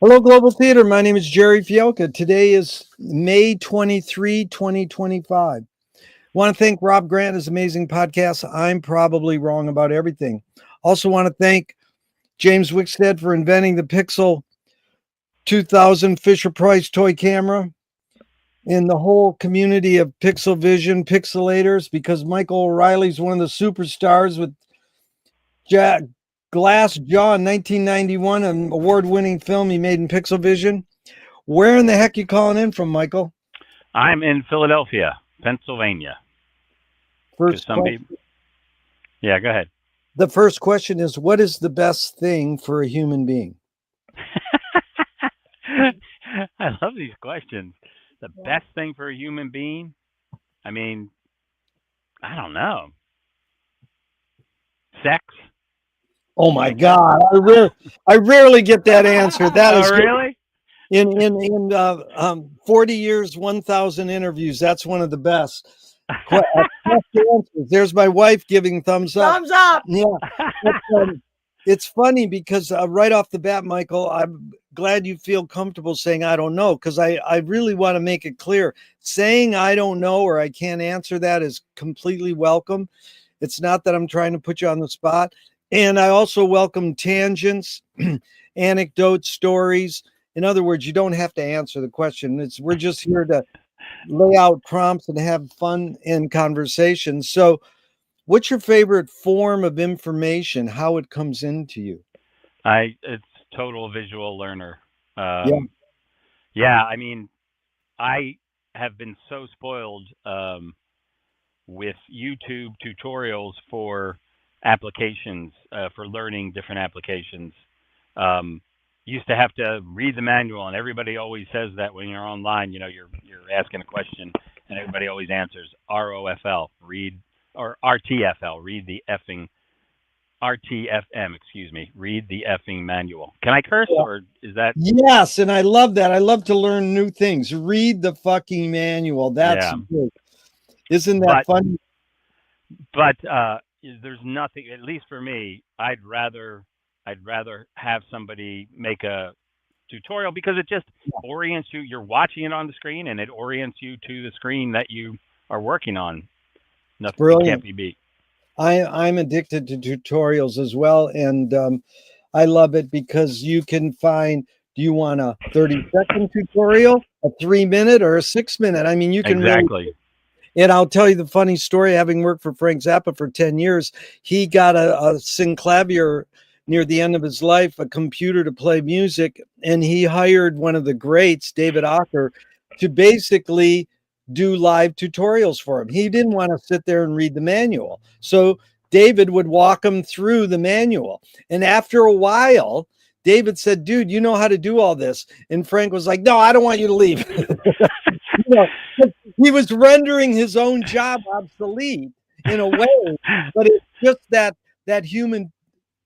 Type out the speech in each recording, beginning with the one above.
Hello, Global Theater. My name is Gerry Fialka. Today is May 23, 2025. Want to thank Rob Grant, his amazing podcast. I'm probably wrong about everything. Also want to thank James Wickstead for inventing the Pixel 2000 Fisher Price toy camera and the whole community of Pixel Vision pixelators, because Michael O'Reilly's one of the superstars with Jack Glass Jaw in 1991, an award-winning film he made in Pixel Vision. Where in the heck you calling in from, Michael? I'm in Philadelphia, Pennsylvania. First question. Yeah, go ahead. The first question is, what is the best thing for a human being? I love these questions. The best thing for a human being? I mean, I don't know. Sex? Oh my God! I rarely get that answer. That is really? In 40 years, 1,000 interviews. That's one of the best. There's my wife giving thumbs up. Thumbs up. Yeah. It's funny because right off the bat, Michael, I'm glad you feel comfortable saying I don't know, because I really want to make it clear. Saying I don't know or I can't answer that is completely welcome. It's not that I'm trying to put you on the spot. And I also welcome tangents, anecdotes, stories. In other words, you don't have to answer the question. We're just here to lay out prompts and have fun in conversation. So what's your favorite form of information, how it comes into you? It's total visual learner. Yeah, I mean, I have been so spoiled with YouTube tutorials for applications, for learning different applications. Used to have to read the manual, and everybody always says that when you're online, you're asking a question, and everybody always answers ROFL, read, or RTFL, read the effing RTFM, excuse me, read the effing manual. Can I curse, or is that? Yes, and I love that. I love to learn new things. Read the fucking manual. That's good. Isn't that funny? But there's nothing, at least for me, I'd rather have somebody make a tutorial, because it just orients you. You're watching it on the screen, and it orients you to the screen that you are working on. Nothing can't be beat. I'm addicted to tutorials as well, and I love it because you can find, do you want a 30-second tutorial, a 3-minute, or a 6-minute? I mean, you can exactly. And I'll tell you the funny story. Having worked for Frank Zappa for 10 years, he got a synclavier near the end of his life, a computer to play music, and he hired one of the greats, David Ocker, to basically do live tutorials for him. He didn't want to sit there and read the manual. So David would walk him through the manual. And after a while, David said, dude, you know how to do all this. And Frank was like, no, I don't want you to leave. He was rendering his own job obsolete in a way, but it's just that human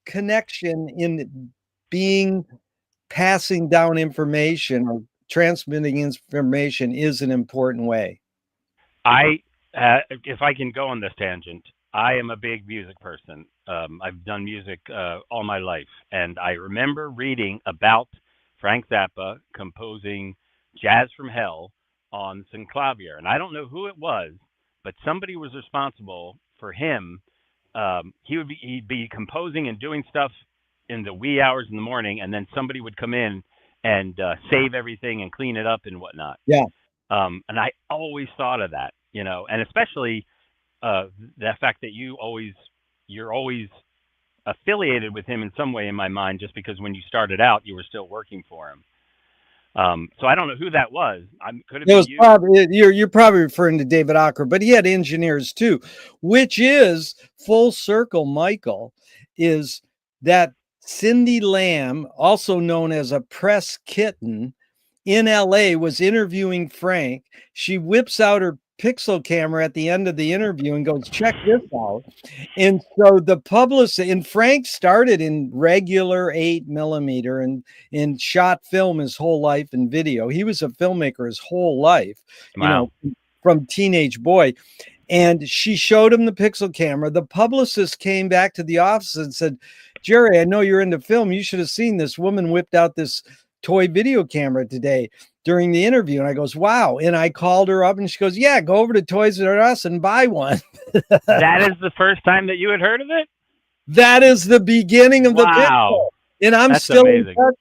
connection in passing down information or transmitting information is an important way. If I can go on this tangent, I am a big music person. I've done music all my life, and I remember reading about Frank Zappa composing Jazz from Hell on synclavier, and I don't know who it was, but somebody was responsible for him. He'd be composing and doing stuff in the wee hours in the morning, and then somebody would come in and save everything and clean it up and whatnot. Yeah. And I always thought of that, and especially the fact that you're always affiliated with him in some way in my mind, just because when you started out, you were still working for him. So I don't know who that was. Could it be you? You're probably referring to David Ocker, but he had engineers too, which is full circle, Michael, is that Cindy Lamb, also known as a press kitten, in LA was interviewing Frank. She whips out her Pixel camera at the end of the interview and goes, check this out. And so the publicist, and Frank started in regular 8mm and shot film his whole life and video. He was a filmmaker his whole life, wow. From teenage boy. And she showed him the Pixel camera. The publicist came back to the office and said, Gerry, I know you're into film. You should have seen this woman whipped out this toy video camera today during the interview. And I goes, wow. And I called her up and she goes, yeah, go over to Toys R Us and buy one. That is the first time that you had heard of it? That is the beginning of the Wow. video. And I'm That's still in amazing. touch.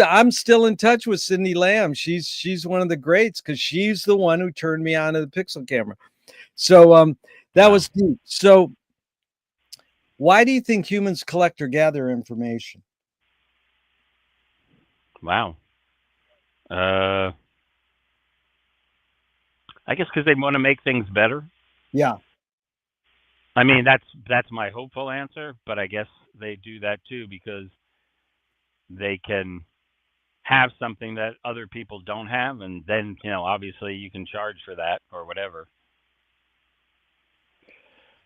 I'm still in touch with Cindy Lamb. She's one of the greats because she's the one who turned me on to the Pixel camera. So that Wow. was deep. So why do you think humans collect or gather information? Wow. I guess because they want to make things better. Yeah. I mean, that's my hopeful answer, but I guess they do that too because they can have something that other people don't have, and then obviously you can charge for that or whatever.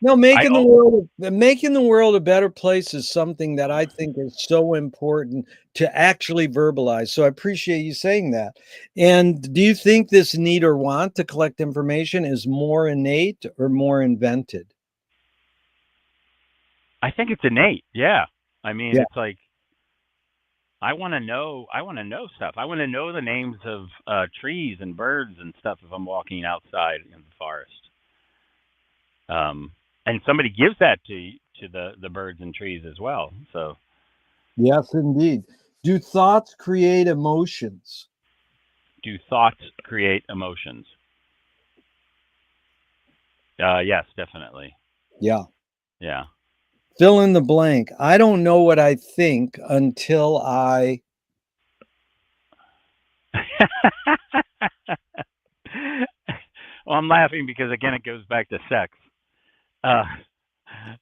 No, I making the world a better place is something that I think is so important to actually verbalize. So I appreciate you saying that. And do you think this need or want to collect information is more innate or more invented? I think it's innate. Yeah. I mean, Yeah. it's like I want to know. I want to know stuff. I want to know the names of trees and birds and stuff if I'm walking outside in the forest. And somebody gives that to the birds and trees as well. So, Yes, indeed. Do thoughts create emotions? do thoughts create emotions? Yes, definitely. Yeah. Yeah. Fill in the blank. I don't know what I think until I. Well, I'm laughing because again, it goes back to sex. Uh,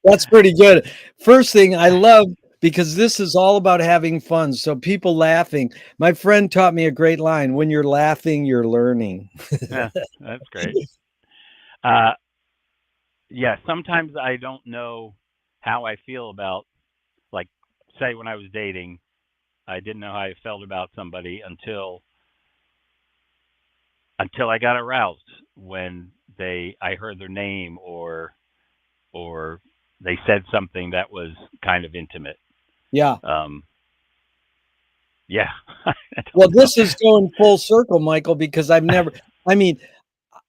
That's pretty good. First thing I love because this is all about having fun. So people laughing. My friend taught me a great line: when you're laughing, you're learning. yeah, that's great. Uh, yeah, sometimes I don't know how I feel about, like, say when I was dating, I didn't know how I felt about somebody until I got aroused when I heard their name or they said something that was kind of intimate. Yeah. Um, yeah, I Well, don't know. this is going full circle, Michael, because I mean,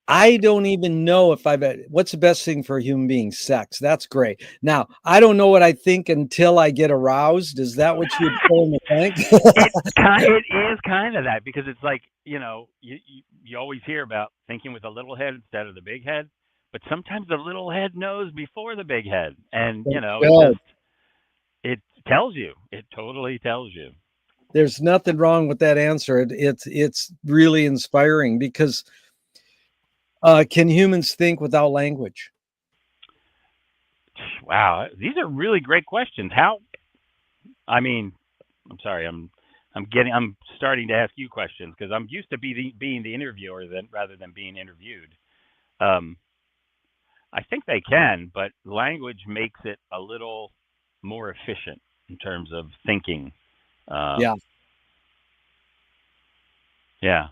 I don't even know if what's the best thing for a human being? Sex. That's great. Now, I don't know what I think until I get aroused. Is that what you would fill in the blank? It is kind of that because it's like you always hear about thinking with a little head instead of the big head, but sometimes the little head knows before the big head, and Good. it tells you. It totally tells you. There's nothing wrong with that answer. It's really inspiring because can humans think without language? Wow, these are really great questions. How? I mean, I'm sorry. I'm starting to ask you questions because I'm used to being the interviewer rather than being interviewed. Um, I think they can, but language makes it a little more efficient in terms of thinking. Uh, Yeah. yeah.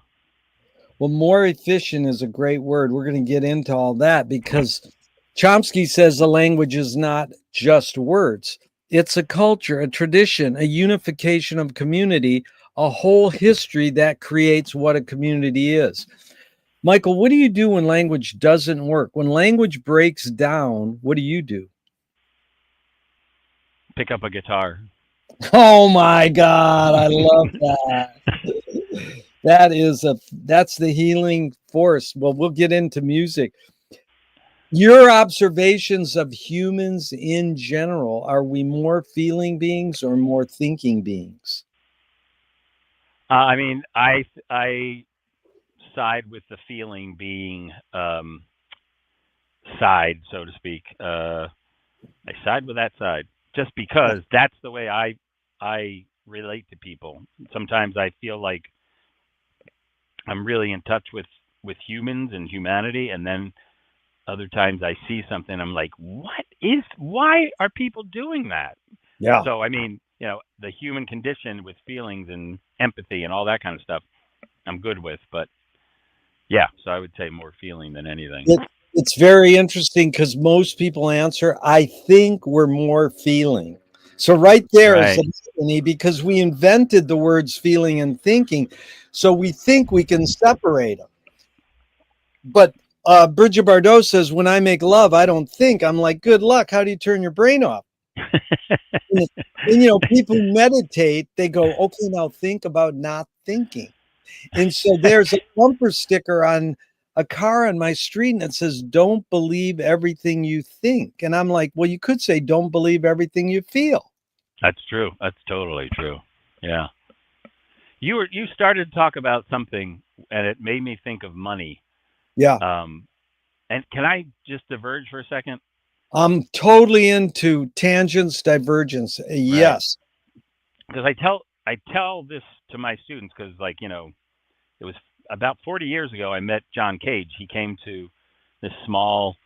Well, more efficient is a great word. We're going to get into all that because Chomsky says the language is not just words. It's a culture, a tradition, a unification of community, a whole history that creates what a community is. Michael, what do you do when language doesn't work? When language breaks down, what do you do? Pick up a guitar. Oh my God, I love that. That's the healing force. Well, we'll get into music. Your observations of humans in general, are we more feeling beings or more thinking beings? I mean, I side with the feeling being side, so to speak. I side with that side just because that's the way I relate to people. Sometimes I feel like I'm really in touch with humans and humanity, and then other times I see something I'm like, why are people doing that? Yeah. So I mean, the human condition with feelings and empathy and all that kind of stuff, I'm good with, but yeah, so I would say more feeling than anything. It's very interesting because most people answer, I think we're more feeling. So right there is Right. the irony, because we invented the words feeling and thinking. So we think we can separate them. But Bridget Bardot says, when I make love, I don't think. I'm like, good luck. How do you turn your brain off? And people who meditate, they go, okay, now think about not thinking. And so there's a bumper sticker on a car on my street and it says, don't believe everything you think. And I'm like, well, you could say, don't believe everything you feel. That's true. That's totally true. Yeah. You started to talk about something, and it made me think of money. Yeah. Um, and can I just diverge for a second? I'm totally into tangents, divergence. Right. Yes. Because I tell this to my students because, like, it was about 40 years ago I met John Cage. He came to this small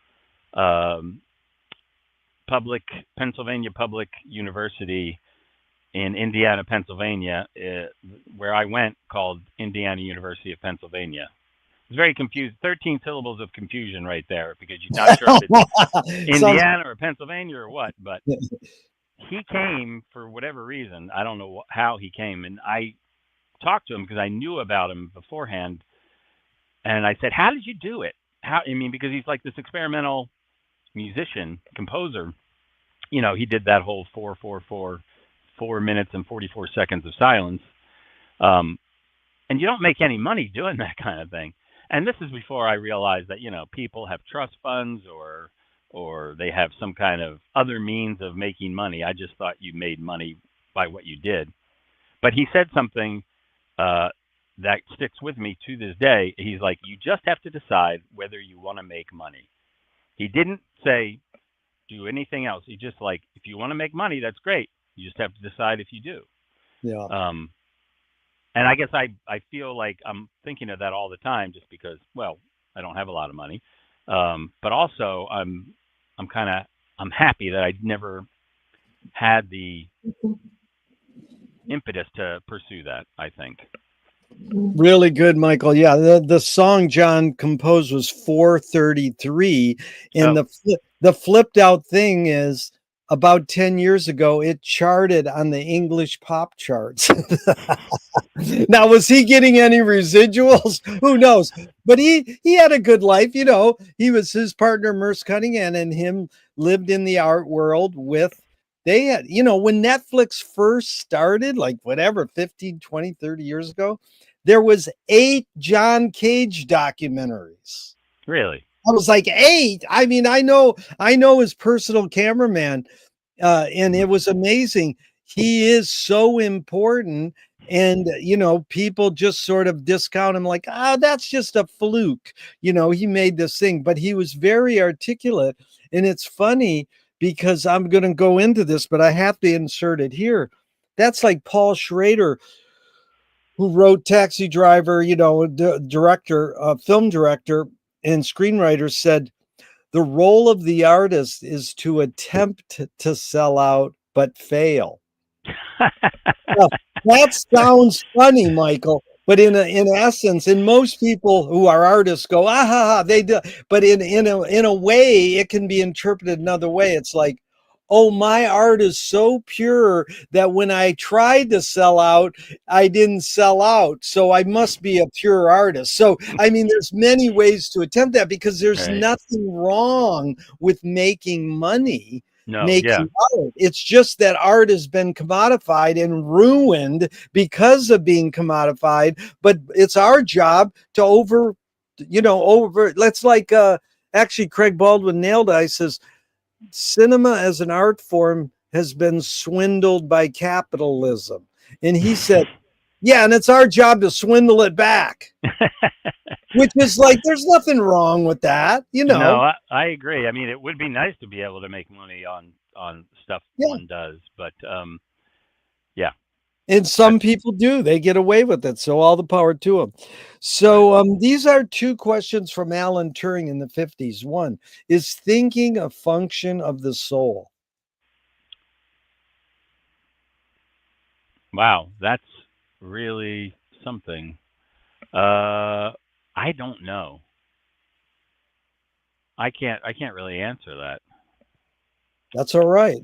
um, public Pennsylvania public university in Indiana, Pennsylvania, where I went, called Indiana University of Pennsylvania. It's very confused. 13 syllables of confusion right there because you're not sure if it's Sounds. Indiana or Pennsylvania or what. But he came for whatever reason. I don't know how he came, and I talked to him because I knew about him beforehand. And I said, "How did you do it?" How? I mean, because he's like this experimental musician, composer. He did that whole 4 4 4, 4 minutes and 44 seconds of silence. Um, and you don't make any money doing that kind of thing. And this is before I realized that people have trust funds or they have some kind of other means of making money. I just thought you made money by what you did. But he said something uh, that sticks with me to this day. He's like, you just have to decide whether you want to make money. He didn't say do anything else. He just like, if you want to make money, that's great. You just have to decide if you do. Yeah. Um, and I guess I feel like I'm thinking of that all the time, just because, well, I don't have a lot of money, but also I'm kind of I'm happy that I never had the impetus to pursue that. I think. Really good, Michael. Yeah, the song John composed was 433, and Oh, the flipped out thing is about 10 years ago it charted on the English pop charts. Now, was he getting any residuals? Who knows? But he had a good life. He was his partner Merce Cunningham and him lived in the art world with. They had, when Netflix first started, like whatever, 15, 20, 30 years ago, there was 8 John Cage documentaries. really? I was like, 8. I mean, I know his personal cameraman, and it was amazing. He is so important, and people just sort of discount him, like, that's just a fluke. He made this thing, but he was very articulate, and it's funny because I'm going to go into this, but I have to insert it here. That's like Paul Schrader, who wrote Taxi Driver, director, film director, and screenwriter, said the role of the artist is to attempt to sell out but fail. Now, that sounds funny, Michael, but in essence, and most people who are artists go, ah ha ha, they do. But in a way, it can be interpreted another way. It's like, oh, my art is so pure that when I tried to sell out, I didn't sell out. So I must be a pure artist. So I mean, there's many ways to attempt that, because there's Right. nothing wrong with making money, No. Yeah. making art. It's just that art has been commodified and ruined because of being commodified. But it's our job to let's like actually Craig Baldwin nailed it. I says cinema as an art form has been swindled by capitalism. And he said, yeah, and it's our job to swindle it back. Which is like, there's nothing wrong with that. No, I agree. I mean, it would be nice to be able to make money on stuff Yeah. one does, but yeah, And that's some people do. They get away with it. So all the power to them. right. So these are 2 questions from Alan Turing in the 50s. One, is thinking a function of the soul? Wow, that's really something. I don't know. I can't really answer that. That's all right.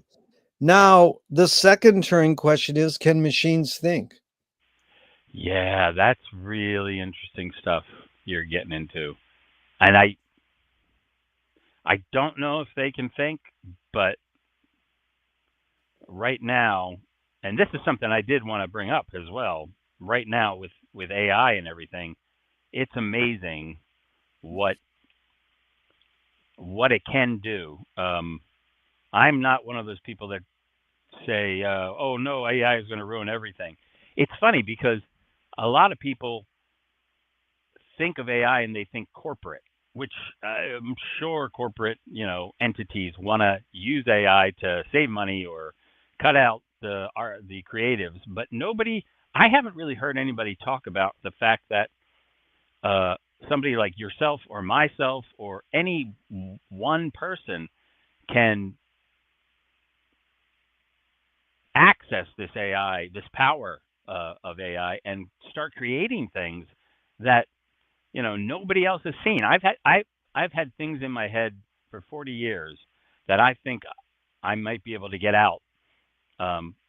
Now, the second Turing question is, can machines think? Yeah, that's really interesting stuff you're getting into. And I don't know if they can think, but right now, and this is something I did want to bring up as well. Right now with AI and everything, it's amazing what what it can do. I'm not one of those people that say, "Oh no, AI is going to ruin everything." It's funny because a lot of people think of AI and they think corporate, which I'm sure corporate, entities want to use AI to save money or cut out the creatives, but nobody. I haven't really heard anybody talk about the fact that uh, somebody like yourself or myself or any one person can access this AI, this power of AI, and start creating things that nobody else has seen. I've had things in my head for 40 years that I think I might be able to get out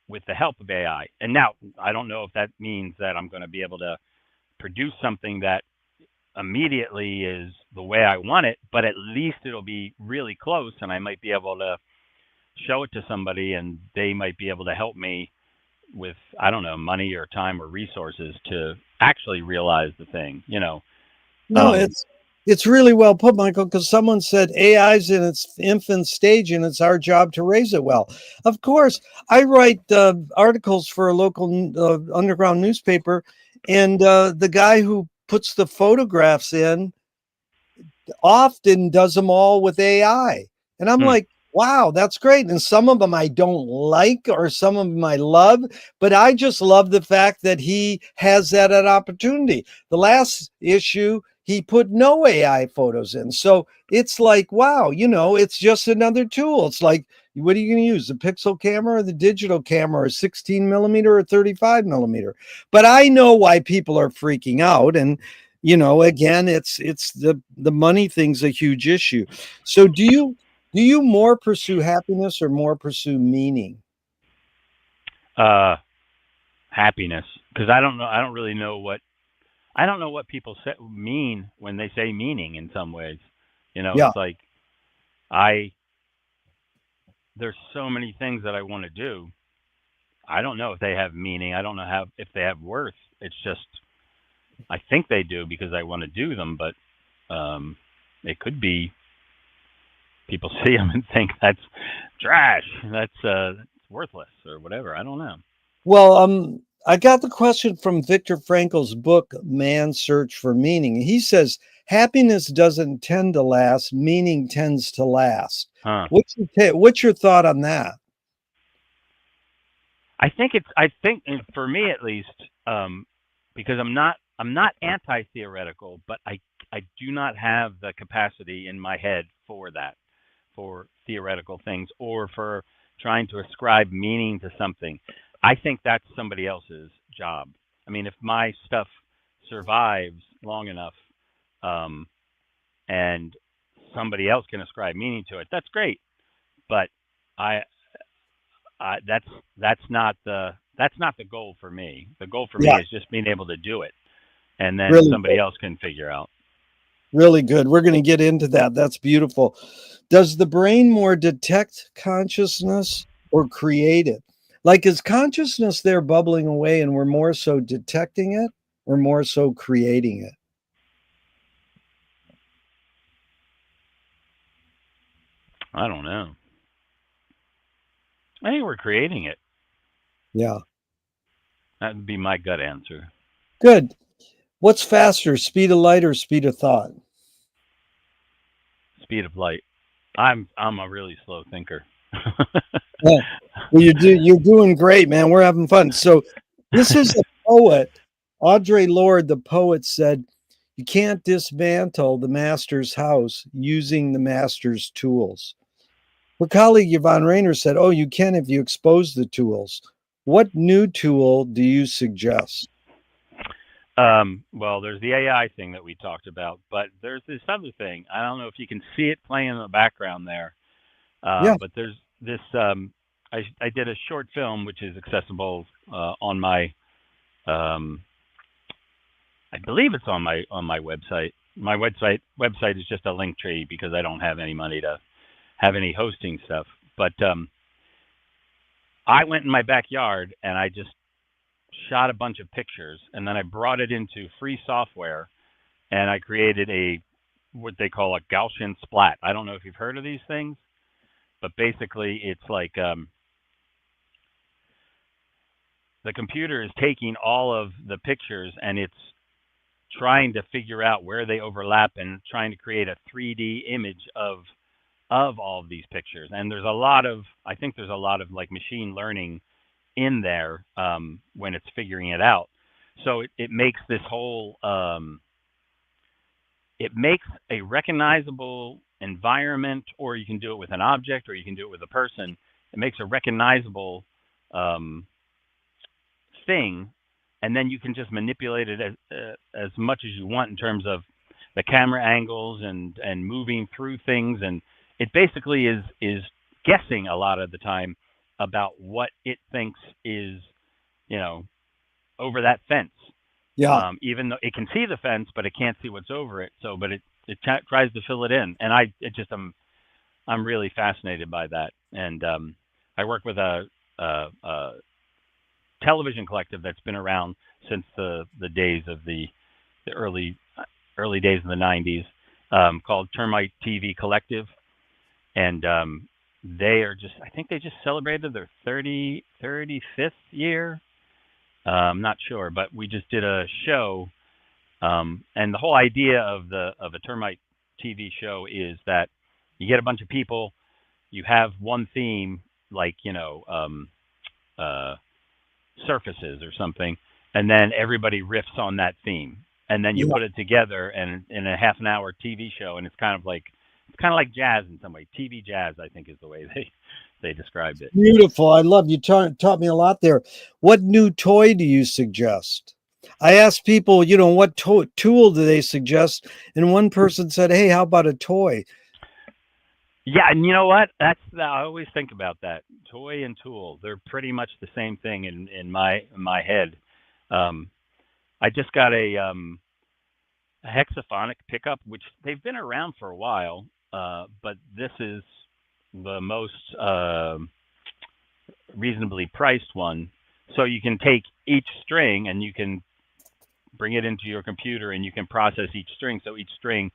with the help of AI. And now I don't know if that means that I'm going to be able to produce something that immediately is the way I want it, but at least it'll be really close, and I might be able to show it to somebody, and they might be able to help me with, I don't know, money or time or resources to actually realize the thing. No, Um, it's really well put, Michael, because someone said AI's in its infant stage and it's our job to raise it well. Of course, I write articles for a local underground newspaper, and the guy who puts the photographs in often does them all with AI. And I'm hmm, like, wow, that's great. And some of them I don't like, or some of them I love, but I just love the fact that he has that opportunity. The last issue, he put no AI photos in. So it's like, wow, it's just another tool. It's like, what are you going to use? The pixel camera or the digital camera, or 16 millimeter or 35 millimeter? But I know why people are freaking out. And again, it's the money thing's a huge issue. So do you more pursue happiness or more pursue meaning? uh, happiness, because I don't know. I don't really know what I don't know what people mean when they say meaning. In some ways, Yeah. it's like I there's so many things that I want to do. I don't know if they have meaning. I don't know if they have worth. It's just I think they do because I want to do them, but it could be people see them and think that's trash. That's worthless or whatever. I don't know. Well, I got the question from Viktor Frankl's book, Man's Search for Meaning. He says happiness doesn't tend to last, meaning tends to last. Huh. What's your thought on that? I think for me at least, because I'm not anti theoretical, but I do not have the capacity in my head for that, for theoretical things or for trying to ascribe meaning to something. I think that's somebody else's job. I mean, if my stuff survives long enough, um, and somebody else can ascribe meaning to it, that's great. But I that's that's not the goal for me. The goal for me Yeah, is just being able to do it, and then really somebody else can figure out. Really good. We're going to get into that. That's beautiful. Does the brain more detect consciousness or create it? Like, is consciousness there bubbling away and we're more so detecting it or more so creating it? I don't know. I think we're creating it. Yeah. That would be my gut answer. Good. What's faster, speed of light or speed of thought? Speed of light. I'm a really slow thinker. Yeah. Well, you're doing great, man. We're having fun. So, this is a poet. Audre Lorde, the poet, said, "You can't dismantle the master's house using the master's tools." Her colleague Yvonne Rainer said, "Oh, you can if you expose the tools." What new tool do you suggest? Well, there's the AI thing that we talked about, but there's this other thing. I don't know if you can see it playing in the background there, Yeah. but there's this. I did a short film which is accessible on my um, I believe it's on my website. My website is just a link tree because I don't have any money to have any hosting stuff. But I went in my backyard and I just shot a bunch of pictures, and then I brought it into free software, and I created a what they call a Gaussian splat. I don't know if you've heard of these things, but basically it's like the computer is taking all of the pictures and it's trying to figure out where they overlap and trying to create a 3D image of all of these pictures. And there's a lot of I think there's a lot of like machine learning in there when it's figuring it out. So it makes this whole it makes a recognizable environment, or you can do it with an object, or you can do it with a person. It makes a recognizable um, thing, and then you can just manipulate it as much as you want in terms of the camera angles and moving through things, and it basically is guessing a lot of the time about what it thinks is you know over that fence. Yeah. Even though it can see the fence, but it can't see what's over it. So, but it tries to fill it in, and I'm really fascinated by that. And I work with a television collective that's been around since the days of the early days in the '90s, called Termite TV Collective, and they are just I think they just celebrated their 35th year. I'm not sure, but we just did a show, and the whole idea of a termite TV show is that you get a bunch of people, you have one theme, like uh, surfaces or something, and then everybody riffs on that theme, and then you Yeah. put it together and in a half an hour TV show, and it's kind of like jazz in some way. TV jazz, I think, is the way they described it. Beautiful. I love you taught me a lot there. What new toy do you suggest? I asked people, what tool do they suggest? And one person said, hey, how about a toy? Yeah, and you know what? I always think about that. Toy and tool, they're pretty much the same thing in my head. Um, I just got a hexaphonic pickup, which they've been around for a while, but this is the most reasonably priced one. So you can take each string and you can bring it into your computer and you can process each string. So each string,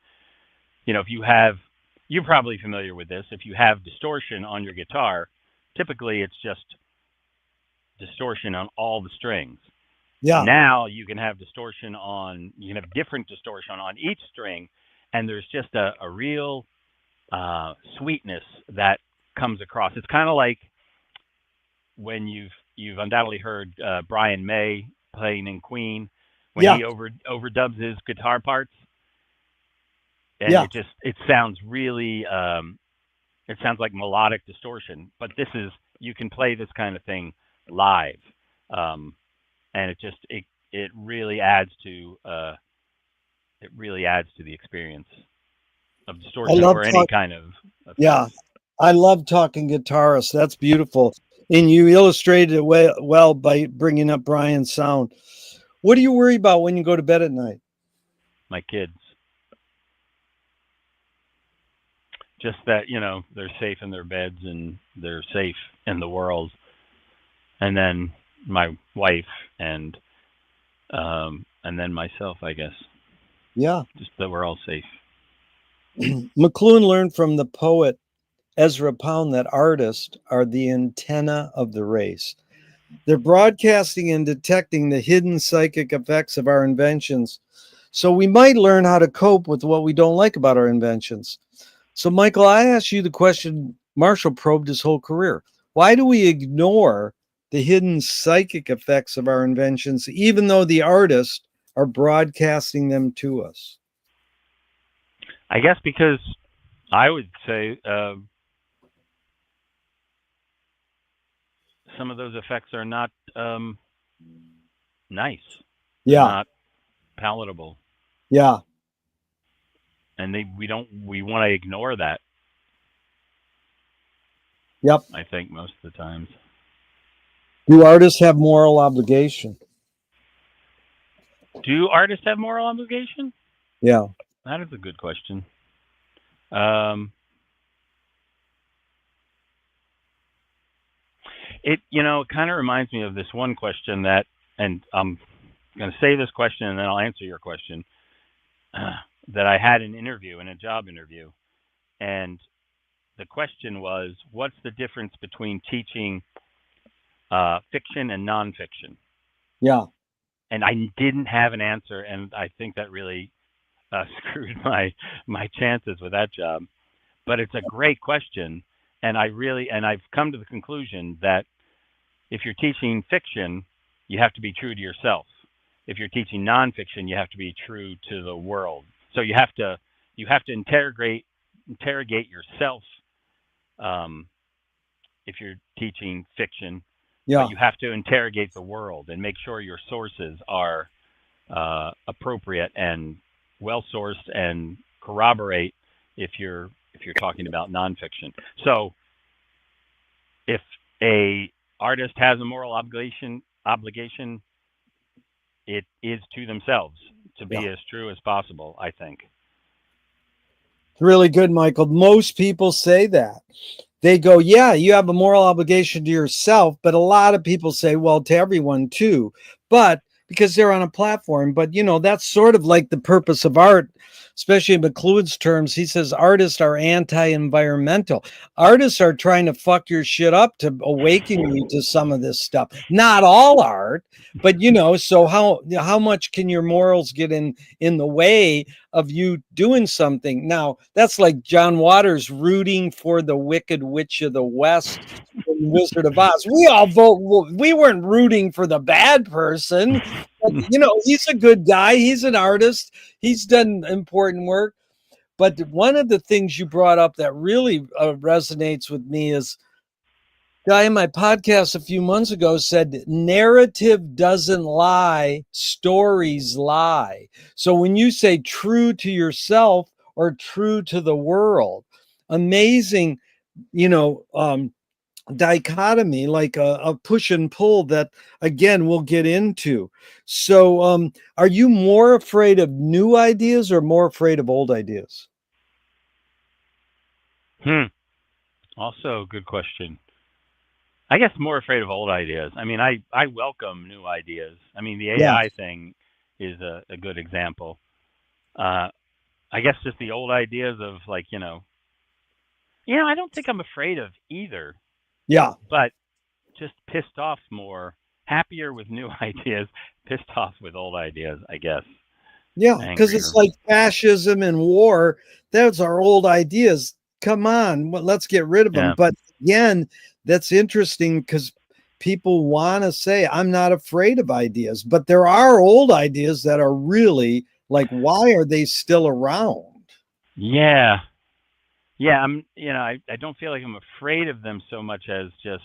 if you're probably familiar with this. If you have distortion on your guitar, typically it's just distortion on all the strings. Yeah. Now you can have different distortion on each string, and there's just a real sweetness that comes across. It's kind of like when you've undoubtedly heard Brian May playing in Queen when Yeah. he overdubs his guitar parts, and Yeah. it sounds really it sounds like melodic distortion. But you can play this kind of thing live, um, and it really adds to the experience of I distortion love or any talk. kind of effect. Yeah. I love talking guitarist. That's beautiful. And you illustrated it well by bringing up Brian's sound. What do you worry about when you go to bed at night? My kids, just that they're safe in their beds and they're safe in the world, and then my wife and then myself, I guess, Yeah. just that we're all safe. McLuhan learned from the poet Ezra Pound that artists are the antenna of the race. They're broadcasting and detecting the hidden psychic effects of our inventions. So we might learn how to cope with what we don't like about our inventions. So, Michael, I asked you the question Marshall probed his whole career. Why do we ignore the hidden psychic effects of our inventions, even though the artists are broadcasting them to us? I guess because I would say some of those effects are not nice. They're Yeah. not palatable, Yeah. and we want to ignore that. Yep. I think most of the times. Do artists have moral obligation? Do artists have moral obligation? Yeah. That is a good question. Um, it kind of reminds me of this one question and I'm going to say this question and then I'll answer your question. That I had an interview in a job interview, and the question was, "What's the difference between teaching fiction and nonfiction?" Yeah. And I didn't have an answer, and I think that really screwed my chances with that job. But it's a great question, and I've come to the conclusion that if you're teaching fiction, you have to be true to yourself. If you're teaching nonfiction, you have to be true to the world. So you have to interrogate yourself um, if you're teaching fiction, but Yeah. you have to interrogate the world and make sure your sources are appropriate and well sourced and corroborate if you're talking about nonfiction. So if a artist has a moral obligation, it is to themselves to Yeah. be as true as possible, I think. It's really good, Michael. Most people say that. They go, yeah, you have a moral obligation to yourself, but a lot of people say, well, to everyone too. But because they're on a platform, but that's sort of like the purpose of art, especially in McLuhan's terms. He says artists are anti-environmental. Artists are trying to fuck your shit up to awaken you to some of this stuff. Not all art, but so how much can your morals get in the way of you doing something? Now, that's like John Waters rooting for the Wicked Witch of the West in Wizard of Oz. We all vote. We weren't rooting for the bad person. But, he's a good guy. He's an artist. He's done important work. But one of the things you brought up that really resonates with me is guy in my podcast a few months ago said narrative doesn't lie, stories lie. So when you say true to yourself or true to the world, amazing, you know, um, dichotomy, like a push and pull that again we'll get into. So are you more afraid of new ideas or more afraid of old ideas? Also, good question. I guess more afraid of old ideas. I mean, I welcome new ideas. I mean, the Yeah. AI thing is a good example. Uh, I guess just the old ideas of like, I don't think I'm afraid of either, Yeah. but just pissed off more, happier with new ideas, pissed off with old ideas, I guess. Yeah, because it's Angrier. like fascism and war. Those are old ideas. Come on, let's get rid of them. Yeah. But again, that's interesting because people want to say, I'm not afraid of ideas. But there are old ideas that are really like, why are they still around? Yeah. Yeah, I don't feel like I'm afraid of them so much as just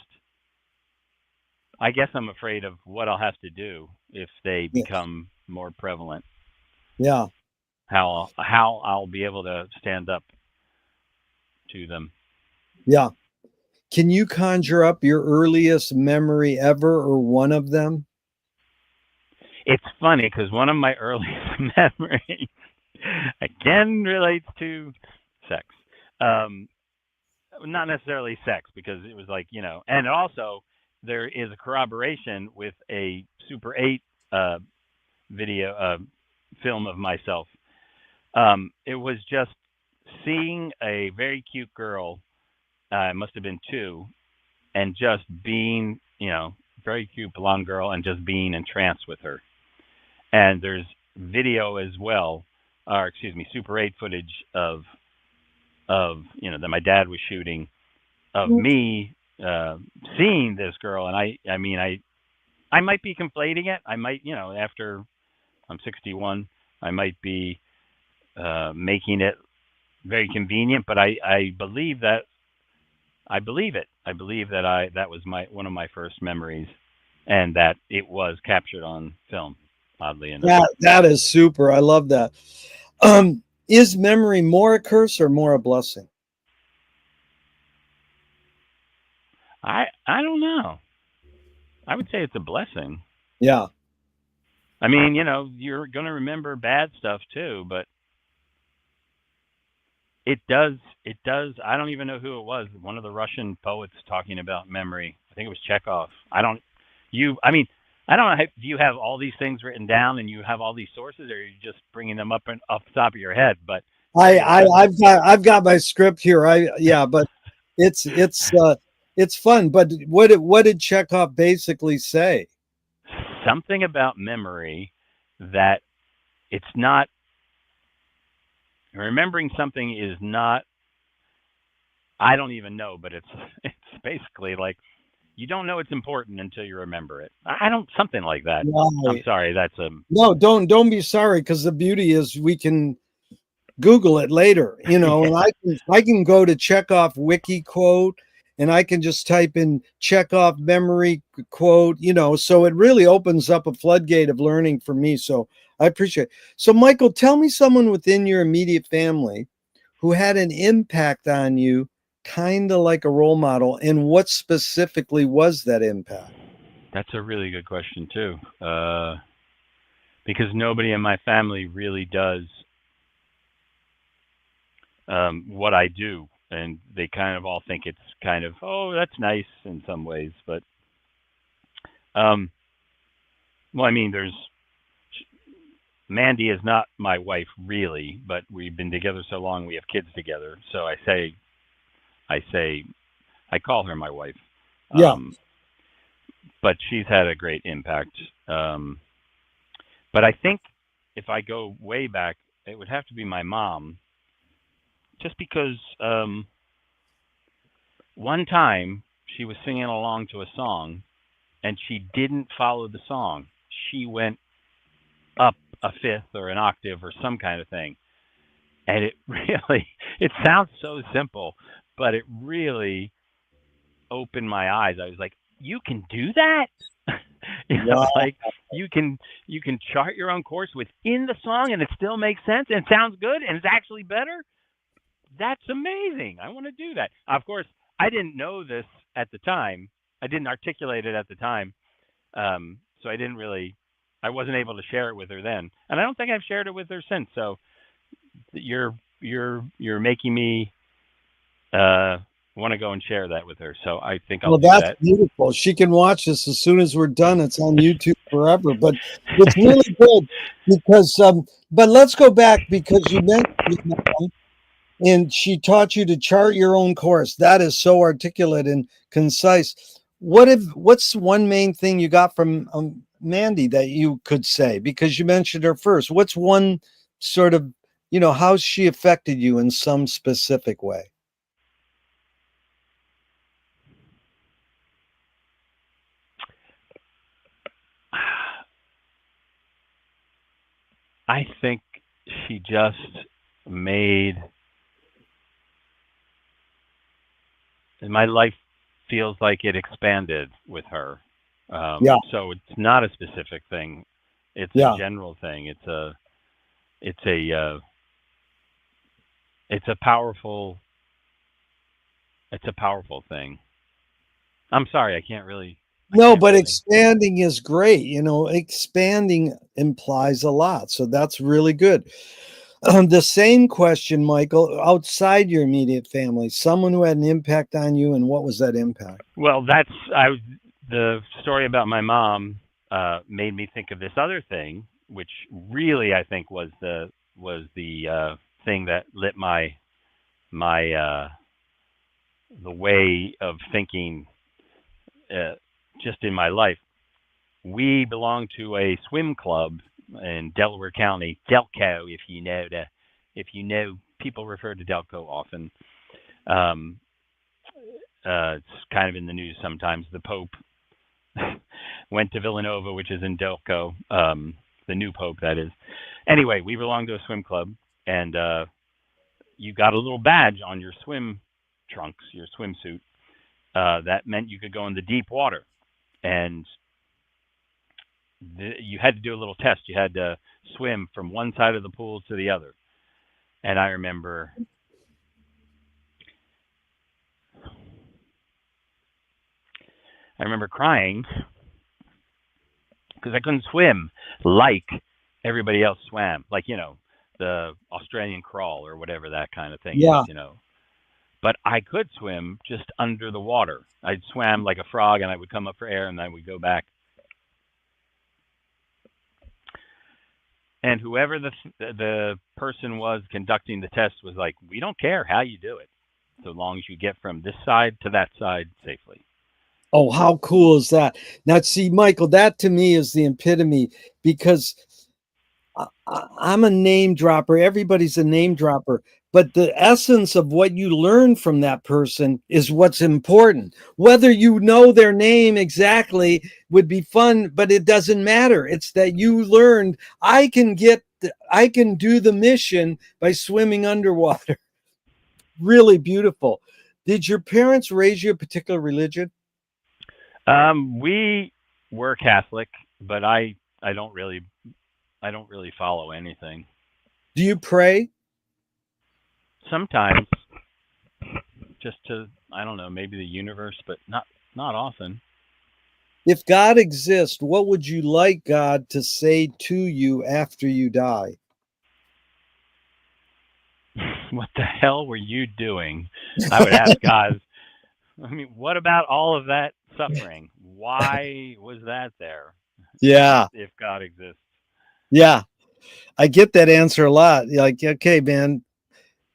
I guess I'm afraid of what I'll have to do if they Yes. become more prevalent. Yeah. How I'll be able to stand up to them. Yeah. Can you conjure up your earliest memory ever or one of them? It's funny because one of my earliest memories again relates to sex. Um, Not necessarily sex because it was like and also there is a corroboration with a Super 8 video film of myself. It was just seeing a very cute girl. Must have been two, and just being, very cute blonde girl, and just being entranced with her. And there's video as well, or excuse me, Super 8 footage of that my dad was shooting of me seeing this girl, and I mean I might be conflating it. I might after I'm 61, I might be making it very convenient, but I believe that I believe it. I believe that that was my one of my first memories, and that it was captured on film. Oddly enough, That is super. I love that. Is memory more a curse or more a blessing? I don't know. I would say it's a blessing. Yeah. I mean, you're going to remember bad stuff too, but it does. It does. I don't even know who it was. One of the Russian poets talking about memory. I think it was Chekhov. I don't. You. I mean, I don't know. Do you have all these things written down and you have all these sources, or are you just bringing them up and off the top of your head? But Gerry, it does. I've got my script here. Yeah, but it's it's fun. But what did Chekhov basically say? Something about memory that it's not remembering something is not. I don't even know, but it's it's basically like you don't know it's important until you remember it. I don't something like that. I'm Right. sorry, that's No, don't be sorry, because the beauty is we can Google it later, and yeah. I can go to Chekhov wiki quote, and I can just type in Chekhov memory quote, so it really opens up a floodgate of learning for me. So I appreciate it. So Michael, tell me someone within your immediate family who had an impact on you, kind of like a role model, and what specifically was that impact? That's a really good question too, because nobody in my family really does what I do, and they kind of all think it's kind of that's nice in some ways, but um, well, I mean, there's Mandy is not my wife really, but we've been together so long, we have kids together. So I say, I call her my wife. Yeah. Um, but she's had a great impact. But I think if I go way back, it would have to be my mom, just because one time she was singing along to a song and she didn't follow the song. She went up a fifth or an octave or some kind of thing. And it really, it sounds so simple, but it really opened my eyes. I was like, you can do that? Wow. Like you can chart your own course within the song and it still makes sense and sounds good and it's actually better. That's amazing. I want to do that. Of course, I didn't know this at the time. I didn't articulate it at the time. So I wasn't able to share it with her then. And I don't think I've shared it with her since. So you're making me uh want to go and share that with her. So I think I'll Well, do that's that. beautiful. She can watch this as soon as we're done. It's on YouTube forever. But it's really good because but let's go back, because you mentioned your mom, and she taught you to chart your own course. That is so articulate and concise. What's one main thing you got from Mandy that you could say? Because you mentioned her first. What's one sort of, how's she affected you in some specific way? I think she just made my life feels like it expanded with her. Yeah. So it's not a specific thing. It's a Yeah. general thing. It's a it's a powerful it's a powerful thing. I'm sorry, I No, can't but really. expanding is great. Expanding implies a lot. So that's really good. The same question, Michael, outside your immediate family, someone who had an impact on you, and what was that impact? Well, the story about my mom made me think of this other thing, which really I think was the thing that lit my the way of thinking uh, just in my life. We belong to a swim club in Delaware County, Delco, if you know, people refer to Delco often. Um, it's kind of in the news sometimes. The Pope went to Villanova, which is in Delco. The new Pope, that is. Anyway, we belong to a swim club, and you got a little badge on your swim trunks, your swimsuit. That meant you could go in the deep water, and you had to do a little test. You had to swim from one side of the pool to the other. And I remember I remember crying because I couldn't swim like everybody else swam, like the Australian crawl or whatever that kind of thing Yeah. is. But I could swim just under the water. I swam like a frog, and I would come up for air, and then I would go back. And whoever the person was conducting the test was like, "We don't care how you do it, so long as you get from this side to that side safely." Oh, how cool is that? Now, see, Michael, that to me is the epitome because I'm a name dropper. Everybody's a name dropper. But the essence of what you learn from that person is what's important. Whether you know their name exactly would be fun, but it doesn't matter. It's that you learned I can do the mission by swimming underwater. Really beautiful. Did your parents raise you a particular religion? We were Catholic, but I don't really follow anything. Do you pray? Sometimes, just to, I don't know, maybe the universe, but not often. If God exists, what would you like God to say to you after you die? What the hell were you doing? I would ask God. I mean, what about all of that suffering? Why was that there? Yeah. If God exists. Yeah. I get that answer a lot. Like, okay, man,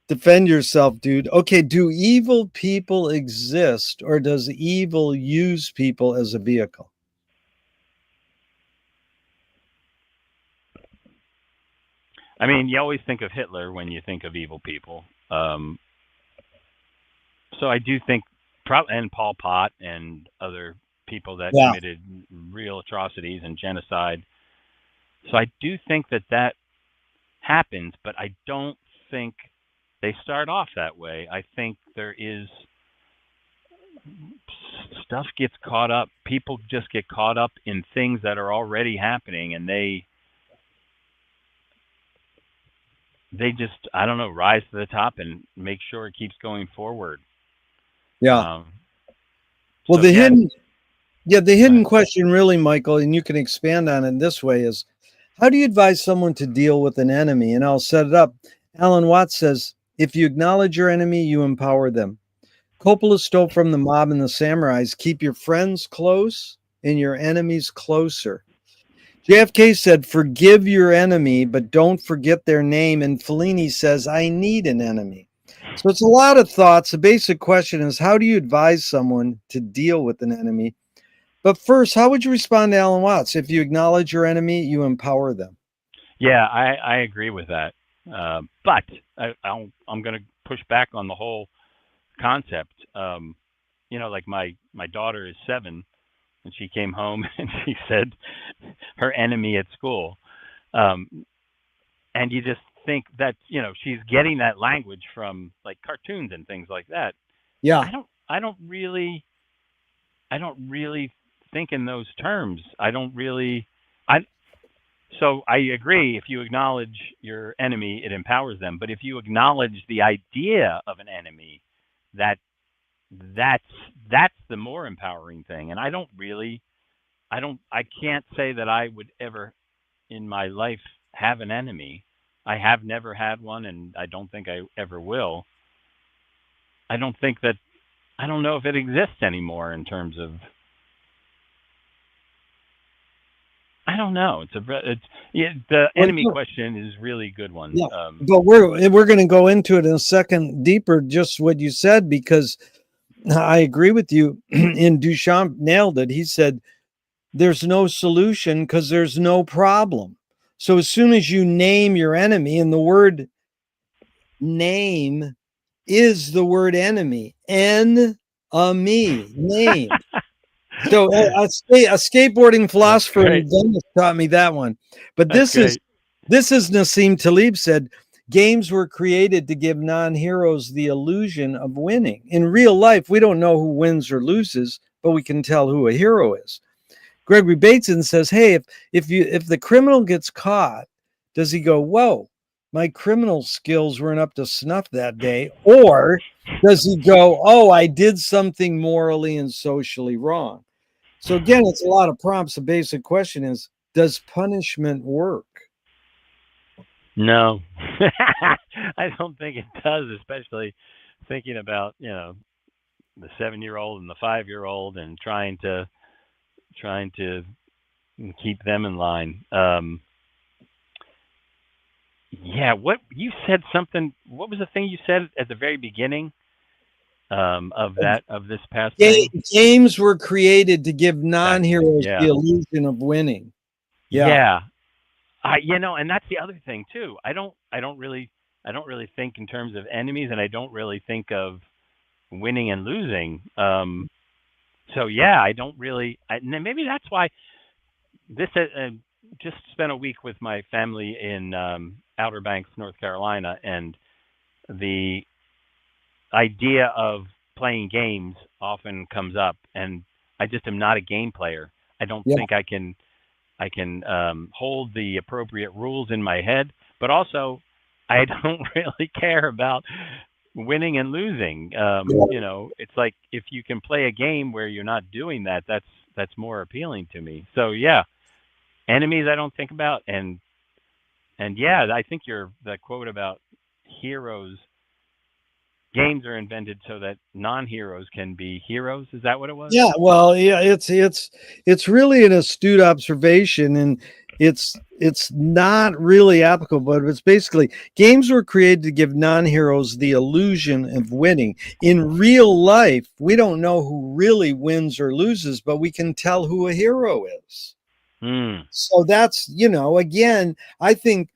defend yourself, dude. Okay, do evil people exist or does evil use people as a vehicle? I mean, you always think of Hitler when you think of evil people. So I do think, and Pol Pot and other people that Yeah. committed real atrocities and genocide. So I do think that happens, but I don't think they start off that way. I think there is stuff gets caught up. People just get caught up in things that are already happening, and they just, I don't know, rise to the top and make sure it keeps going forward. Yeah. Um, Well, so yes, the go hidden ahead. question really, Michael, and you can expand on it this way is how do you advise someone to deal with an enemy? And I'll set it up. Alan Watts says, if you acknowledge your enemy, you empower them. Coppola stole from the mob and the samurais, keep your friends close and your enemies closer. JFK said, forgive your enemy, but don't forget their name. And Fellini says, I need an enemy. So it's a lot of thoughts. The basic question is, how do you advise someone to deal with an enemy? But first, how would you respond to Alan Watts? If you acknowledge your enemy, you empower them. Yeah, I agree with that. But I'm going to push back on the whole concept. Like my daughter is 7, and she came home and she said her enemy at school, and you just think that she's getting that language from like cartoons and things like that. Yeah. I don't really think in those terms. I don't really. I So I agree. If you acknowledge your enemy, it empowers them. But if you acknowledge the idea of an enemy, that that's that's the more empowering thing. And I can't say that I would ever in my life have an enemy. I have never had one, and I don't think I ever will. I don't think that I don't know if it exists anymore in terms of. I don't know. The enemy question is really good one. Yeah, but we're going to go into it in a second deeper, just what you said, because I agree with you. And Duchamp nailed it. He said, there's no solution because there's no problem. So as soon as you name your enemy, and the word name is the word enemy, name. So a skateboarding philosopher and dentist taught me that one. But this is Nassim Taleb said, games were created to give non-heroes the illusion of winning. In real life, we don't know who wins or loses, but we can tell who a hero is. Gregory Bateson says, hey, if the criminal gets caught, does he go, whoa, my criminal skills weren't up to snuff that day? Or does he go, oh, I did something morally and socially wrong? So again, it's a lot of prompts. The basic question is, does punishment work? No, I don't think it does, especially thinking about the 7-year-old and the 5-year-old and trying to keep them in line. Yeah, what you said something. What was the thing you said at the very beginning of this past thing? Games were created to give Exactly. non-heroes the Yeah. illusion of winning. Yeah. Yeah. And that's the other thing too. I don't really think in terms of enemies, and I don't really think of winning and losing. So yeah, I don't really. And then maybe that's why this. Just spent a week with my family in Outer Banks, North Carolina, and the idea of playing games often comes up, and I just am not a game player. I don't Yeah. think I can hold the appropriate rules in my head, but also I don't really care about winning and losing. It's like if you can play a game where you're not doing that, that's more appealing to me. So yeah, enemies I don't think about, and yeah, I think the quote about heroes. Games are invented so that non-heroes can be heroes. Is that what it was? Yeah, well, yeah, it's really an astute observation, and it's not really applicable, but it's basically games were created to give non-heroes the illusion of winning. In real life, we don't know who really wins or loses, but we can tell who a hero is. Hmm. So that's, again, I think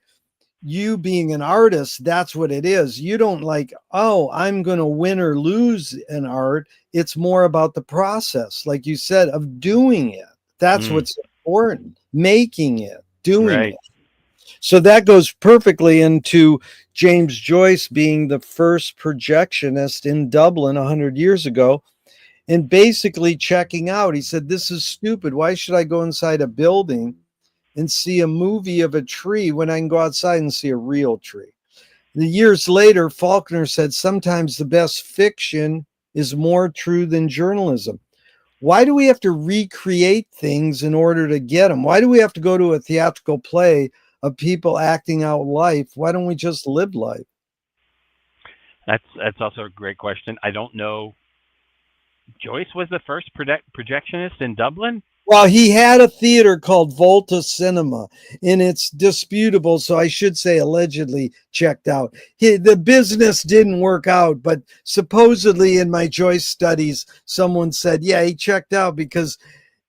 you being an artist, that's what it is. You don't like, oh, I'm going to win or lose in art. It's more about the process, like you said, of doing it. That's Hmm. what's important, making it, doing Right. it. So that goes perfectly into James Joyce being the first projectionist in Dublin 100 years ago and basically checking out. He said, this is stupid. Why should I go inside a building and see a movie of a tree when I can go outside and see a real tree? The years later, Faulkner said sometimes the best fiction is more true than journalism. Why do we have to recreate things in order to get them? Why do we have to go to a theatrical play of people acting out life? Why don't we just live life? That's also a great question. I don't know. Joyce was the first projectionist in Dublin. Well, he had a theater called Volta Cinema, and it's disputable. So I should say allegedly checked out. The business didn't work out, but supposedly in my Joyce studies, someone said, yeah, he checked out because,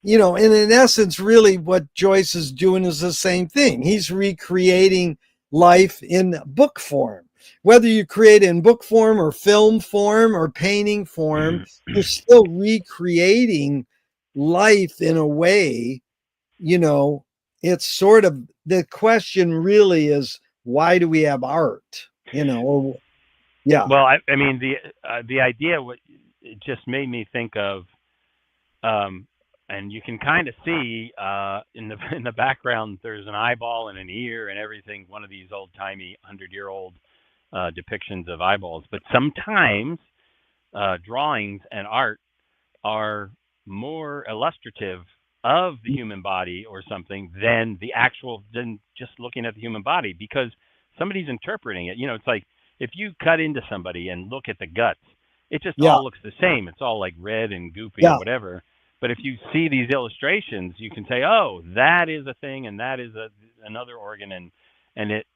and in essence, really what Joyce is doing is the same thing. He's recreating life in book form. Whether you create it in book form or film form or painting form, you're still recreating life in a way, you know, it's sort of the question really is, why do we have art? Or yeah, Well, I mean the idea what it just made me think of, um, and you can kind of see in the in the background there's an eyeball and an ear and everything. One of these old timey 100-year-old depictions of eyeballs, but sometimes drawings and art are more illustrative of the human body or something than just looking at the human body, because somebody's interpreting it. It's like if you cut into somebody and look at the guts, it just yeah, all looks the same. It's all like red and goopy and yeah, whatever. But if you see these illustrations, you can say, "Oh, that is a thing, and that is another organ," and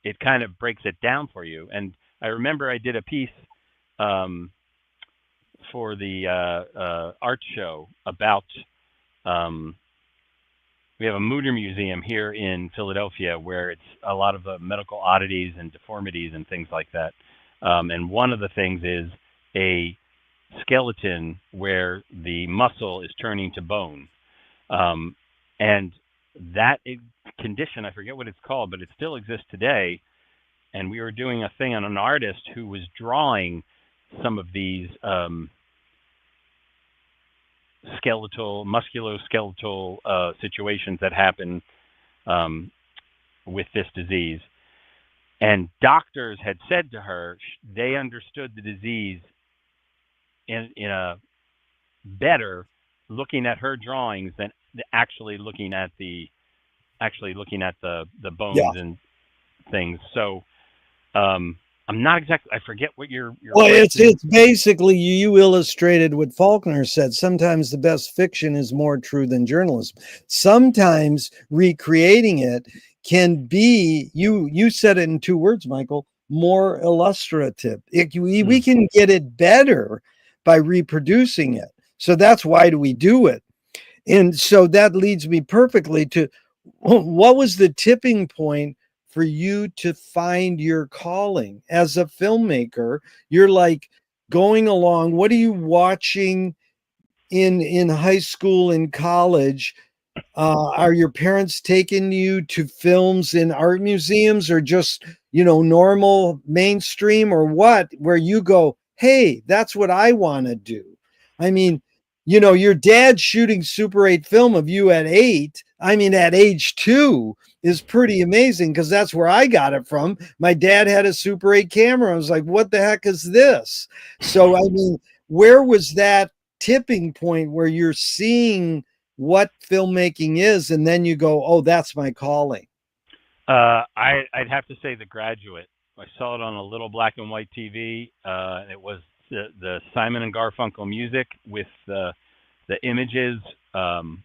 it kind of breaks it down for you. And I remember I did a piece um, for the art show about. Um, we have a Mutter Museum here in Philadelphia where it's a lot of medical oddities and deformities and things like that. And one of the things is a skeleton where the muscle is turning to bone. Um, and that condition, I forget what it's called, but it still exists today. And we were doing a thing on an artist who was drawing some of these musculoskeletal situations that happen um, with this disease. And doctors had said to her they understood the disease in a better looking at her drawings than actually looking at the Yeah. bones and things. So I'm not exactly. I forget what your Well, question. it's basically you illustrated what Faulkner said. Sometimes the best fiction is more true than journalism. Sometimes recreating it can be you said it in two words, Michael, more illustrative. We Mm. can get it better by reproducing it. So that's why do we do it? And so that leads me perfectly to what was the tipping point for you to find your calling as a filmmaker? You're like going along, what are you watching in high school and college? Are your parents taking you to films in art museums or just, normal mainstream or what, where you go, hey, that's what I want to do? I mean, your dad shooting Super 8 film of you at 8, I mean, at age 2 is pretty amazing because that's where I got it from. My dad had a Super 8 camera. I was like, what the heck is this? So, I mean, where was that tipping point where you're seeing what filmmaking is and then you go, oh, that's my calling? I'd have to say The Graduate. I saw it on a little black and white TV. It was the Simon and Garfunkel music with the images, um,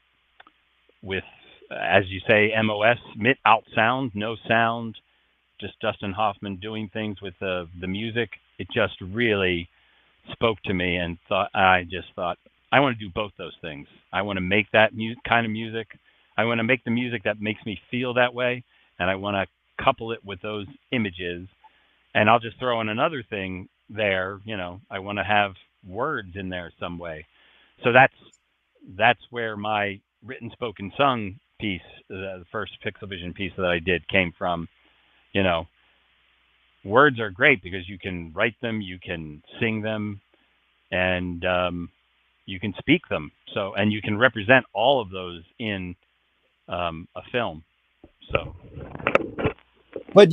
with, as you say, MOS, out sound, no sound, just Dustin Hoffman doing things with the music. It just really spoke to me, and I just thought I want to do both those things. I want to make that kind of music. I want to make the music that makes me feel that way, and I want to couple it with those images. And I'll just throw in another thing there. I want to have words in there some way. So that's where my written, spoken, sung piece, the first Pixel Vision piece that I did, came from. You know, words are great because you can write them, you can sing them, and you can speak them. So, and you can represent all of those in a film. So, But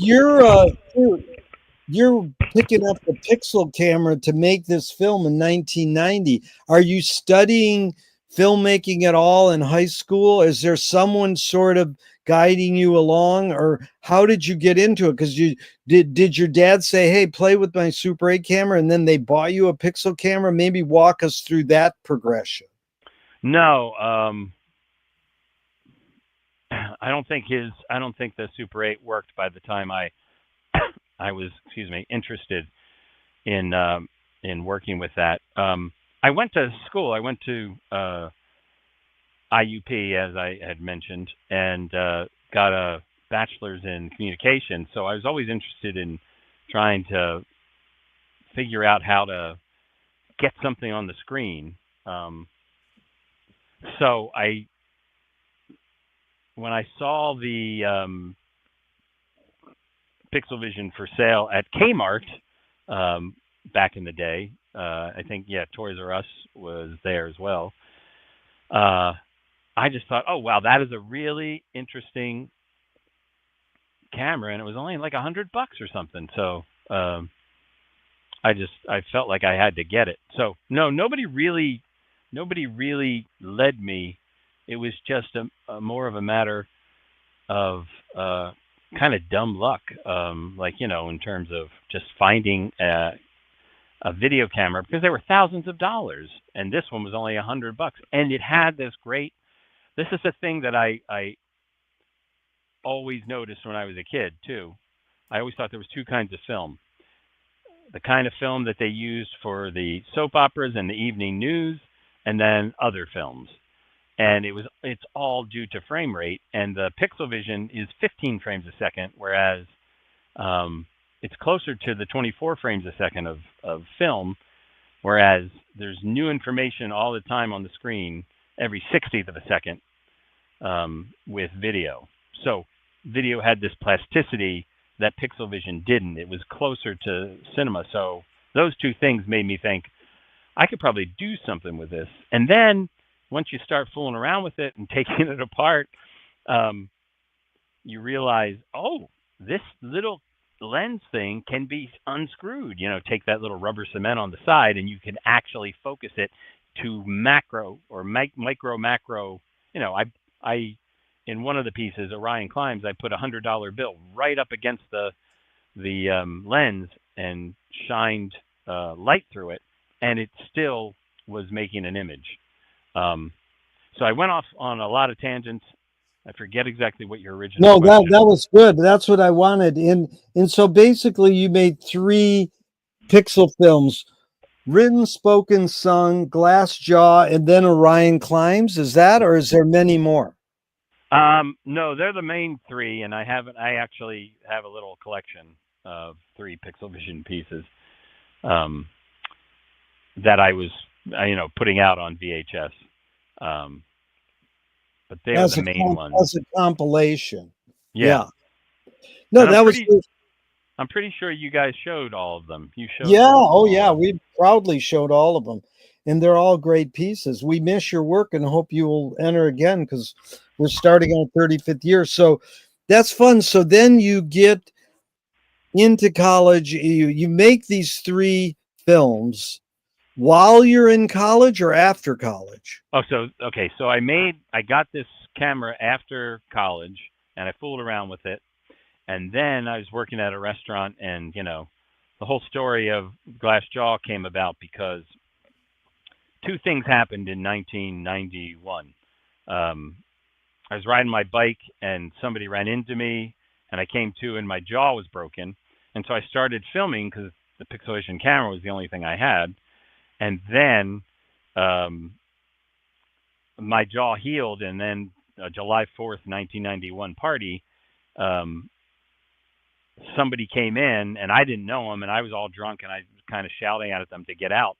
you're picking up the pixel camera to make this film in 1990. Are you studying filmmaking at all in high school? Is there someone sort of guiding you along, or how did you get into it? Because you did your dad say, hey, play with my Super 8 camera, and then they bought you a pixel camera? Maybe walk us through that progression. no, I don't think the Super 8 worked by the time I was, excuse me, interested in working with that. I went to school. I went to IUP, as I had mentioned, and got a bachelor's in communication. So I was always interested in trying to figure out how to get something on the screen. Um, so when I saw the Pixel Vision for sale at Kmart back in the day, I think, yeah, Toys R Us was there as well. Uh, I just thought, oh wow, that is a really interesting camera, and it was only like $100 or something. So I felt like I had to get it. So no, nobody really led me. It was just a more of a matter of kind of dumb luck, like, in terms of just finding a video camera, because there were thousands of dollars, and this one was only $100, and it had this great. This is the thing that I always noticed when I was a kid too. I always thought there was two kinds of film: the kind of film that they used for the soap operas and the evening news, and then other films. And it's all due to frame rate. And the Pixel Vision is 15 frames a second, whereas um, it's closer to the 24 frames a second of film. Whereas there's new information all the time on the screen every 60th of a second with video. So video had this plasticity that Pixel Vision didn't. It was closer to cinema. So those two things made me think I could probably do something with this. And then once you start fooling around with it and taking it apart, um, you realize, oh, this little lens thing can be unscrewed. Take that little rubber cement on the side, and you can actually focus it to macro or micro macro I in one of the pieces, Orion Climbs, I put $100 bill right up against the lens and shined light through it, and it still was making an image. Um, so I went off on a lot of tangents. I forget exactly what your original No, that question. was good. That's what I wanted. And so basically you made 3 pixel films: written, spoken, sung, Glass Jaw, and then Orion Climbs. Is that, or is there many more? No, they're the main three, and I actually have a little collection of 3 Pixel Vision pieces um, that I was, putting out on VHS. Um, but they were the main ones. As a compilation. Yeah, Yeah. No, and that was good. I'm pretty sure you guys showed all of them. You showed Yeah. them Oh, yeah. all. We proudly showed all of them, and they're all great pieces. We miss your work and hope you will enter again, because we're starting our 35th year. So that's fun. So then you get into college. You make these 3 films while you're in college or after college. Oh, so okay, so I got this camera after college, and I fooled around with it, and then I was working at a restaurant, and the whole story of Glass Jaw came about because 2 things happened in 1991. Um, I was riding my bike, and somebody ran into me, and I came to, and my jaw was broken, and so I started filming because the Pixelation camera was the only thing I had, and then um, my jaw healed, and then July 4th, 1991 party, um, somebody came in, and I didn't know him, and I was all drunk, and I was kind of shouting at them to get out,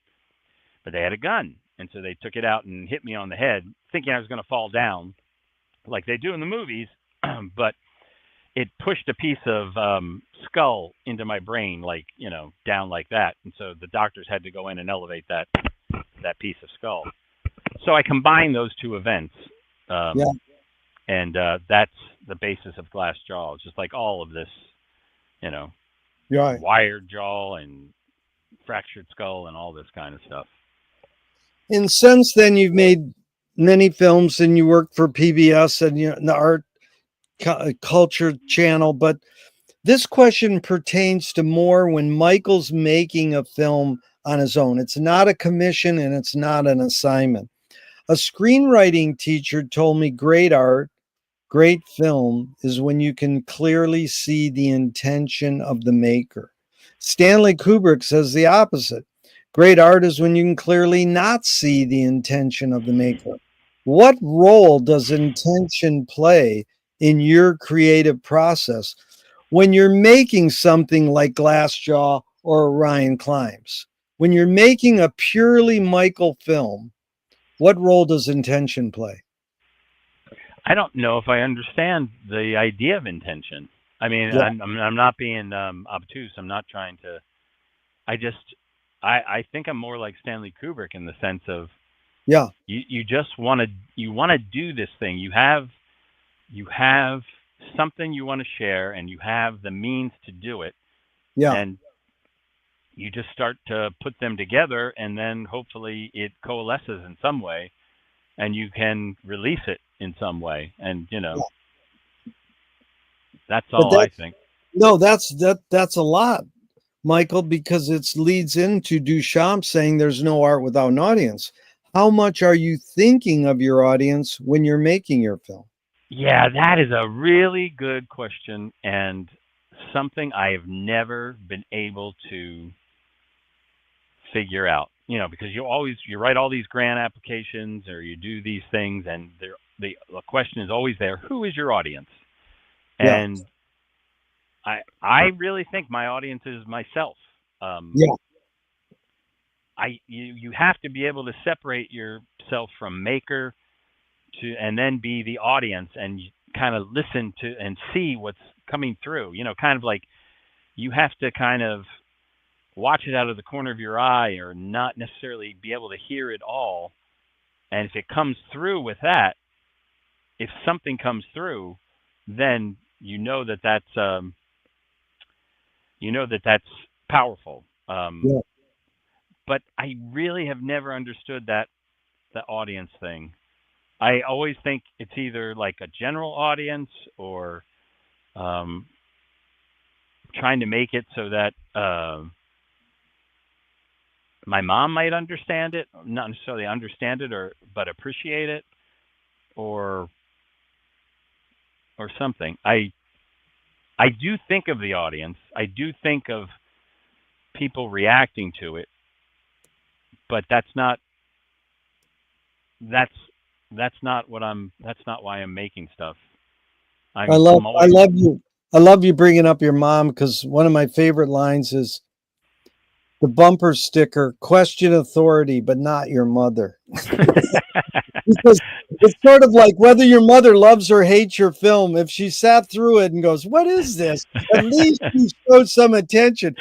but they had a gun, and so they took it out and hit me on the head, thinking I was going to fall down, like they do in the movies, but it pushed a piece of skull into my brain, like down like that, and so the doctors had to go in and elevate that piece of skull. So I combined those 2 events, Yeah. um, and that's the basis of Glass Jaw. It's just like all of this, you know, Right. wired jaw and fractured skull and all this kind of stuff. And since then, you've made many films, and you work for PBS and the Art Culture Channel. But this question pertains to more when Michael's making a film on his own. It's not a commission and it's not an assignment. A screenwriting teacher told me great art, great film is when you can clearly see the intention of the maker. Stanley Kubrick says the opposite. Great art is when you can clearly not see the intention of the maker. What role does intention play in your creative process when you're making something like Glassjaw or Orion Climbs? When you're making a purely Michael film, what role does intention play? I don't know if I understand the idea of intention. I mean, Yeah, I'm not being obtuse. I'm not trying to. I just I think I'm more like Stanley Kubrick in the sense of yeah, you just want to do this thing. You have something you want to share, and you have the means to do it, yeah. and you just start to put them together, and then hopefully it coalesces in some way, and you can release it in some way, and that's But all I that's think. no, that's a lot, Michael, because it leads into Duchamp saying there's no art without an audience. How much are you thinking of your audience when you're making your film? Yeah, that is a really good question, and something I have never been able to figure out. Because you write all these grant applications or you do these things, and the question is always there: who is your audience? Yeah, And I really think my audience is myself. Um, yeah, you have to be able to separate yourself from maker to and then be the audience and kind of listen to and see what's coming through. Kind of like you have to kind of watch it out of the corner of your eye or not necessarily be able to hear it all. And if it comes through with that, if something comes through, then you know that that's powerful. yeah. But I really have never understood that the audience thing. I always think it's either like a general audience or um, trying to make it so that my mom might understand it, not necessarily understand it or but appreciate it or something. I do think of the audience. I do think of people reacting to it, but that's that's not what I'm that's not why I'm making stuff. I I'm love I always love you. I love you bringing up your mom because one of my favorite lines is the bumper sticker, question authority, but not your mother. Because it's sort of like whether your mother loves or hates your film, if she sat through it and goes, "What is this?" At least you showed some attention.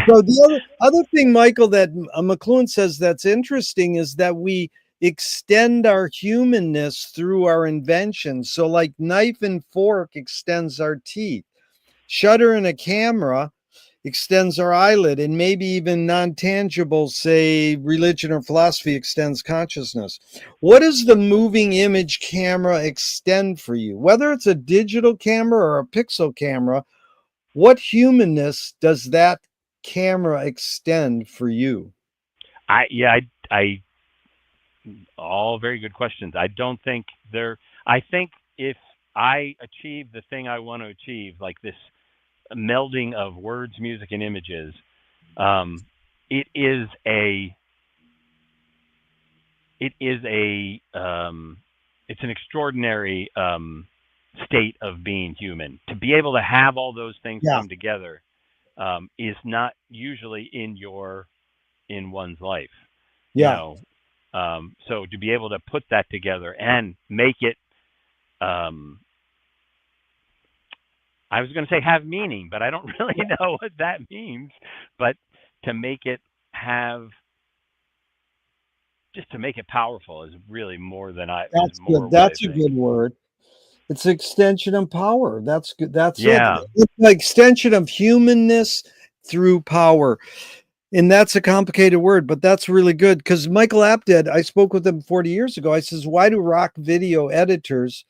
So the other thing, Michael, that McLuhan says that's interesting is that we extend our humanness through our inventions. So, like knife and fork extends our teeth, shutter and a camera extends our eyelid, and maybe even non-tangible, say religion or philosophy, extends consciousness. What does the moving image camera extend for you? Whether it's a digital camera or a pixel camera, what humanness does that camera extend for you? I yeah I all very good questions. I don't think they're. I think if I achieve the thing I want to achieve, like this melding of words, music, and images, um, it is a it is a it's an extraordinary state of being human. To be able to have all those things Yeah, come together is not usually in one's life, you yeah, know. So to be able to put that together and make it, um, I was going to say have meaning, but I don't really know what that means. But to make it have, just to make it powerful is really is that's more good. what I That's a think. good word. It's extension of power. That's good. That's it. Yeah, It's an extension of humanness through power. And that's a complicated word, but that's really good because Michael Apted, I spoke with him 40 years ago. I says, why do rock video editors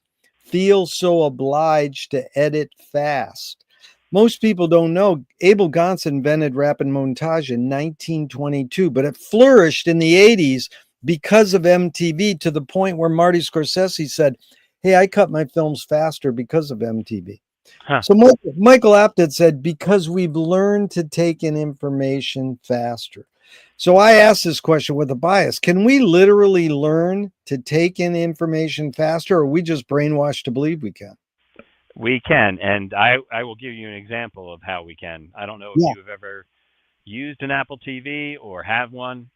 feel so obliged to edit fast? Most people don't know Abel Gance invented rapid montage in 1922, but it flourished in the 80s because of MTV to the point where Marty Scorsese said, hey, I cut my films faster because of MTV. huh. So Michael Apted said, because we've learned to take in information faster. So I asked this question with a bias. Can we literally learn to take in information faster, or are we just brainwashed to believe we can? We can, and I will give you an example of how we can. I don't know if Yeah, you have ever used an Apple TV or have one,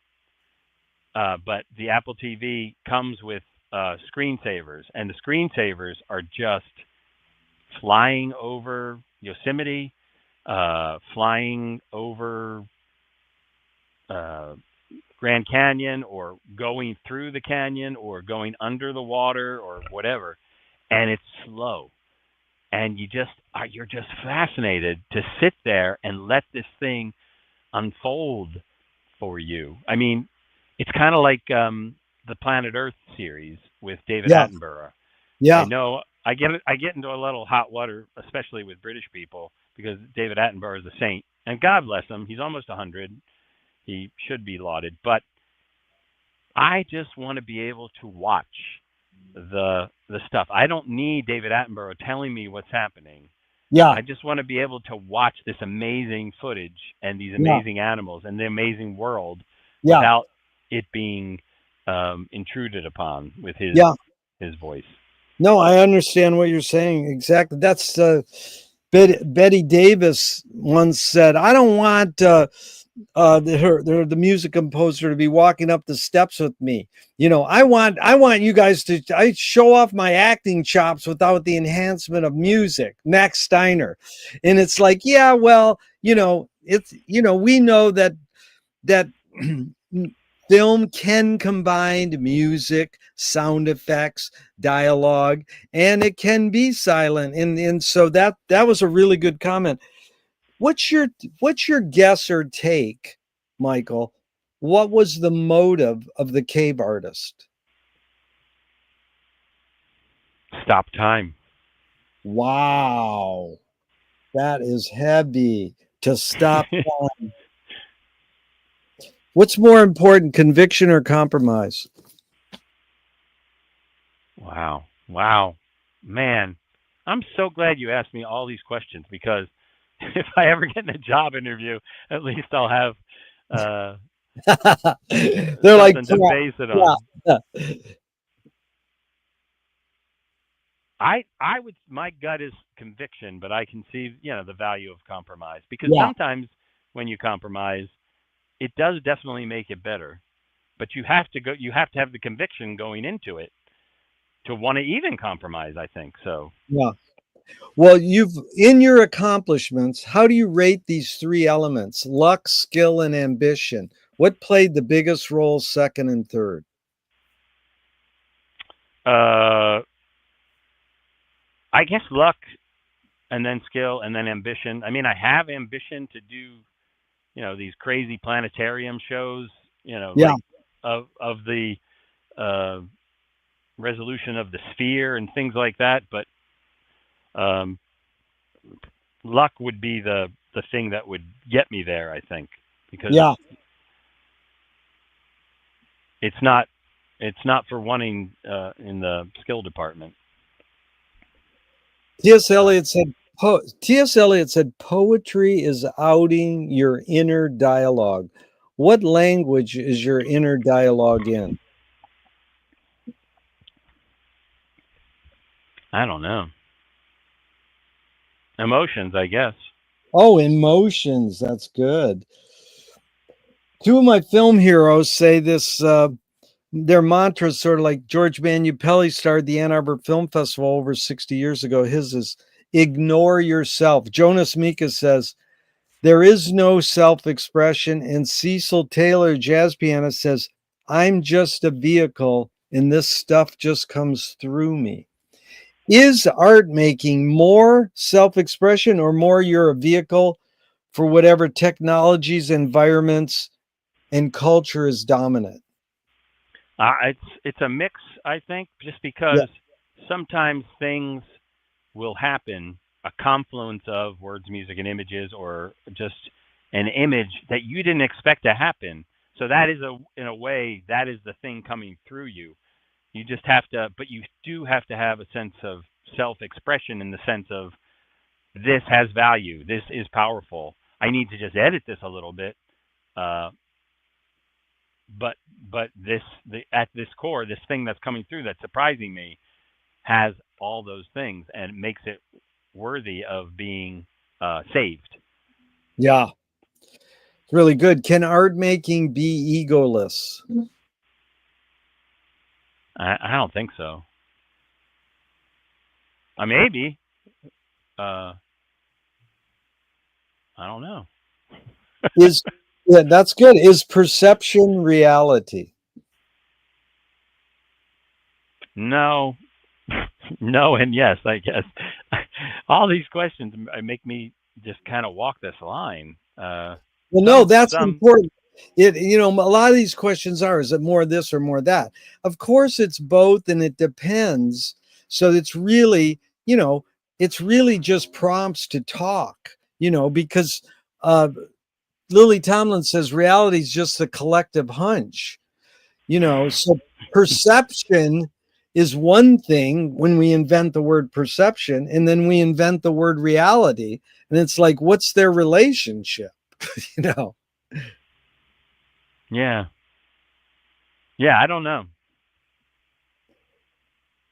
but the Apple TV comes with screensavers, and the screensavers are just flying over Yosemite, flying over uh, Grand Canyon, or going through the canyon, or going under the water, or whatever, and it's slow. And you're just fascinated to sit there and let this thing unfold for you. I mean, it's kind of like the Planet Earth series with David yeah, Attenborough. I yeah, know I get into a little hot water, especially with British people, because David Attenborough is a saint, and God bless him. He's almost 100. He should be lauded, but I just want to be able to watch the stuff. I don't need David Attenborough telling me what's happening. yeah, I just want to be able to watch this amazing footage and these yeah, amazing animals and the amazing world yeah, without it being intruded upon with yeah. his voice. No, I understand what you're saying exactly. That's Betty Davis once said, "I don't want the music composer to be walking up the steps with me. I want you guys to I show off my acting chops without the enhancement of music." Max Steiner. And it's like, yeah, well, it's we know that film can combine music, sound effects, dialogue, and it can be silent. And so that was a really good comment. What's your what's your guess or take, Michael? What was the motive of the cave artist? Stop time. Wow. That is heavy to stop. What's more important, conviction or compromise? Wow. Wow. Man, I'm so glad you asked me all these questions because if I ever get in a job interview, at least I'll have uh, They're like, something to base it yeah, on. yeah, I would my gut is conviction, but I can see the value of compromise because yeah, sometimes when you compromise, it does definitely make it better. But you have to have the conviction going into it to want to even compromise. I think so. yeah. Well, you've in your accomplishments, how do you rate these three elements? Luck, skill, and ambition. What played the biggest role, second and third? Uh, I guess luck and then skill and then ambition. I mean, I have ambition to do these crazy planetarium shows. Yeah, Like of the uh, resolution of the sphere and things like that. But um, luck would be the thing that would get me there. I think because yeah. it's not it's not for wanting in the skill department. T.S. Uh, Eliot said. T.S. Eliot said, "Poetry is outing your inner dialogue." What language is your inner dialogue in? I don't know. Emotions, I guess. Oh, emotions. That's good. Two of my film heroes say this. Their mantra is sort of like George Manupelli started the Ann Arbor Film Festival over 60 years ago. His is ignore yourself. Jonas Mekas says, there is no self expression. And Cecil Taylor, jazz pianist, says, I'm just a vehicle and this stuff just comes through me. Is art making more self expression or more you're a vehicle for whatever technologies, environments, and culture is dominant? It's a mix, I think, just Yeah. because sometimes things will happen, a confluence of words, music, and images, or just an image that you didn't expect to happen. So that is in a way, that is the thing coming through you. You just have to, but you do have to have a sense of self-expression in the sense of this has value, this is powerful. I need to just edit this a little bit, uh, but at this core, this thing that's coming through that's surprising me has all those things and makes it worthy of being saved. Yeah. It's really good. Can art making be egoless? I don't think so. Maybe. Uh, I don't know. Is Yeah, that's good. Is perception reality? No, no, and yes. I guess all these questions make me just kind of walk this line. Well, no, Some, that's some, important. A lot of these questions are, is it more this or more that? Of course, it's both and it depends. So you know, it's really just prompts to talk, because uh, Lily Tomlin says reality is just a collective hunch. So perception is one thing when we invent the word perception, and then we invent the word reality, and it's like, what's their relationship? you know yeah, yeah. I don't know.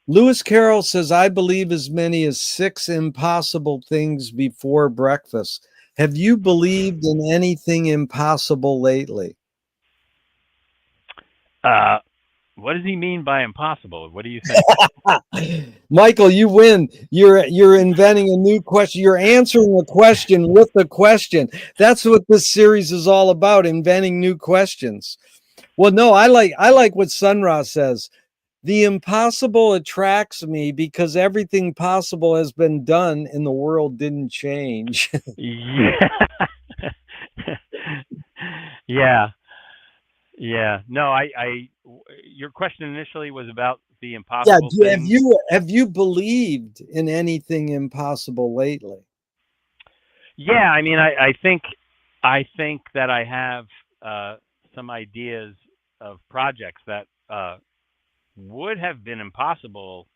Lewis Carroll says, I believe as many as 6 impossible things before breakfast. Have you believed in anything impossible lately? Uh, what does he mean by impossible? What do you think? Michael, you win. You're inventing a new question. You're answering a question with a question. That's what this series is all about, inventing new questions. Well, no, I like what Sun Ra says. The impossible attracts me because everything possible has been done and the world didn't change. Yeah. Yeah. Yeah. No, your question initially was about the Yeah. impossible things. Have you believed in anything impossible lately? Yeah, I mean, I think that I have some ideas of projects that would have been impossible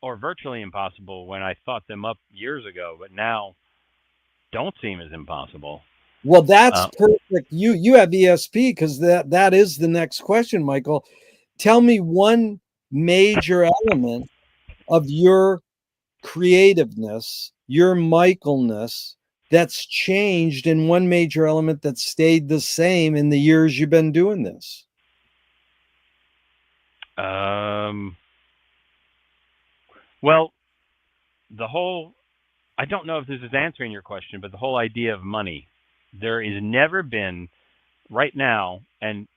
or virtually impossible when I thought them up years ago, but now don't seem as impossible. Well, that's Uh, perfect. You have ESP because that is the next question, Michael. Tell me one major element of your creativeness, your Michaelness that's changed, and one major element that stayed the same in the years you've been doing this. um, well, the whole I don't know if this is answering your question, but the whole idea of money. There has never been right now and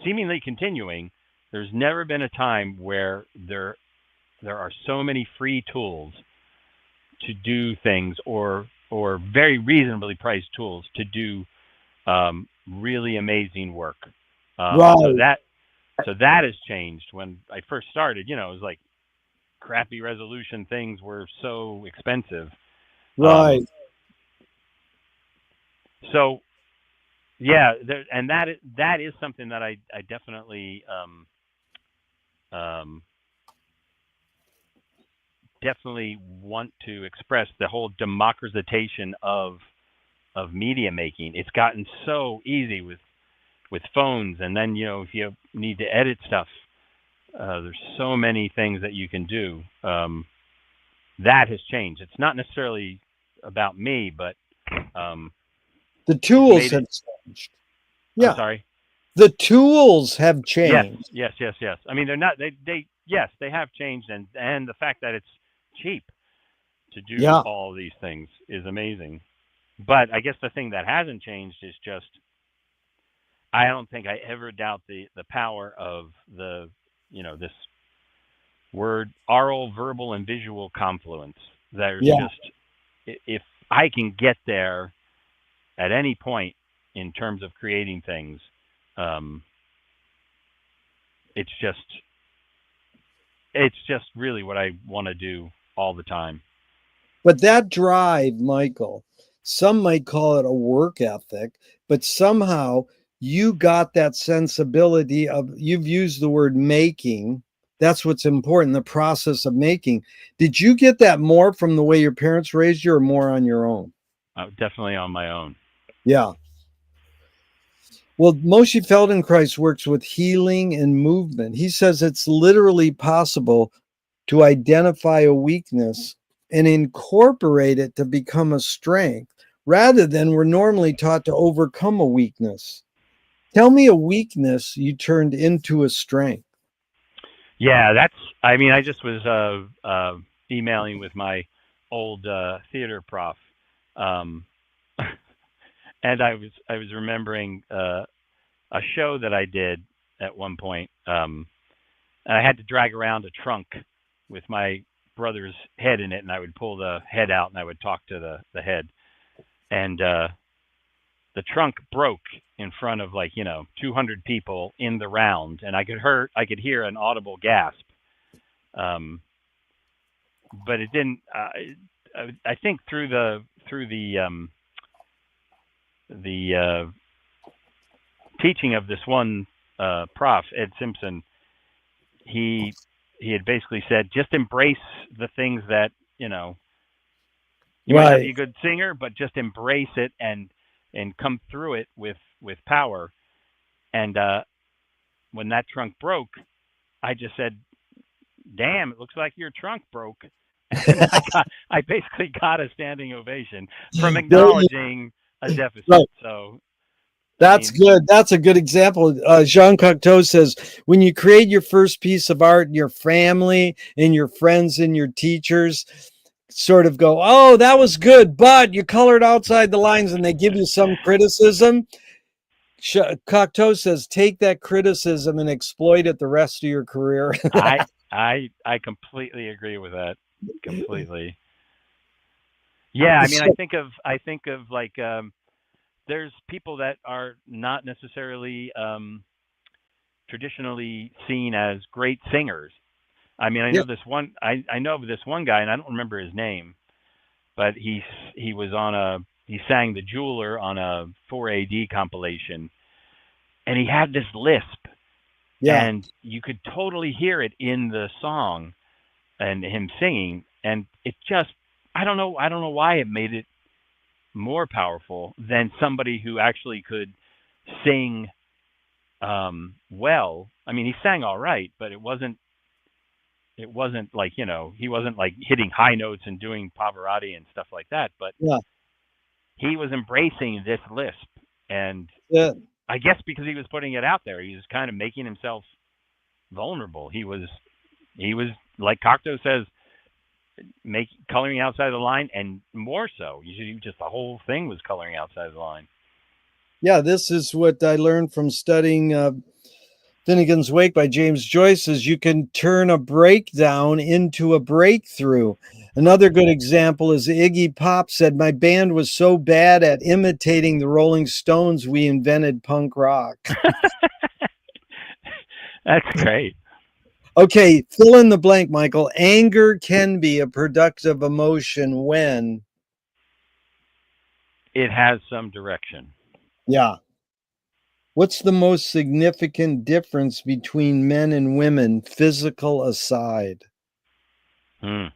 seemingly continuing, there's never been a time where there are so many free tools to do things or very reasonably priced tools to do really amazing work. So Right, that has changed. When I first started, it was like crappy resolution things were so expensive. Um, right. so yeah, and that is something that I um, definitely want to express the whole democratization of media making. It's gotten so easy with phones, and then if you need to edit stuff, there's so many things that you can do. That has changed. It's not necessarily about me, but um, The it's tools made it. have changed. I'm Yeah, sorry. the tools have Yes, changed. yes, yes, yes. I mean, they're not. They yes, they have changed, and the fact that it's cheap to do Yeah, all these things is amazing. But I guess the thing that hasn't changed is just I don't think I ever doubt the power of this word oral, verbal, and visual confluence. There's yeah. just if I can get there at any point in terms of creating things, um, it's just it's just really what I want to do all the time. But that drive, Michael, some might call it a work ethic, but somehow you got that sensibility of, you've used the word making. That's what's important, the process of making. Did you get that more from the way your parents raised you or more on your own? Definitely on my own. Yeah. Well, Moshe Feldenkrais works with healing and movement. He says it's literally possible to identify a weakness and incorporate it to become a strength rather than we're normally taught to overcome a weakness. Tell me a weakness you turned into a strength. Yeah, that's. I mean, I just was emailing with my old theater prof, um, and I was remembering a show that I did at one point, and I had to drag around a trunk with my brother's head in it, and I would pull the head out, and I would talk to the head, and the trunk broke in front of 200 people in the round, and I could hear an audible gasp. Um, but it didn't. I think through the teaching of this one prof, Ed Simpson, he he had basically said just embrace the things that you might not be Right. a good singer, but just embrace it and come through it with power. And when that trunk broke, I just said, "Damn, it looks like your trunk broke." And I basically got a standing ovation from There you, acknowledging a right. deficit. So, I That's mean, good. That's a good example. Jean Cocteau says when you create your first piece of art, your family and your friends and your teachers sort of go, "Oh, that was good, but you colored outside the lines," and they give you some criticism. Cocteau says, take that criticism and exploit it the rest of your career. I completely agree with that. Completely. Yeah, I mean, So, I think of there's people that are not necessarily traditionally seen as great singers. I mean, I Yeah. know this one. I know of this one guy, and I don't remember his name, but he was on a he sang the Jeweler on a 4AD compilation, and he had this lisp, Yeah. and you could totally hear it in the song and him singing, and it just I don't know why it made it more powerful than somebody who actually could sing well. I mean, he sang all right, but it wasn't like, you know, he wasn't like hitting high notes and doing Pavarotti and stuff like that, but Yeah. he was embracing this lisp, and Yeah. I guess because he was putting it out there, he was kind of making himself vulnerable. He was like Cocteau says, make coloring outside of the line, and more so. You just the whole thing was coloring outside of the line. Yeah. This is what I learned from studying Finnegan's Wake by James Joyce, is you can turn a breakdown into a breakthrough. Another good example is Iggy Pop said, "My band was so bad at imitating the Rolling Stones, we invented punk rock." That's great. Okay, fill in the blank, Michael. Anger can be a productive emotion when, It has some direction. yeah. What's the most significant difference between men and women, physical aside? Hmm.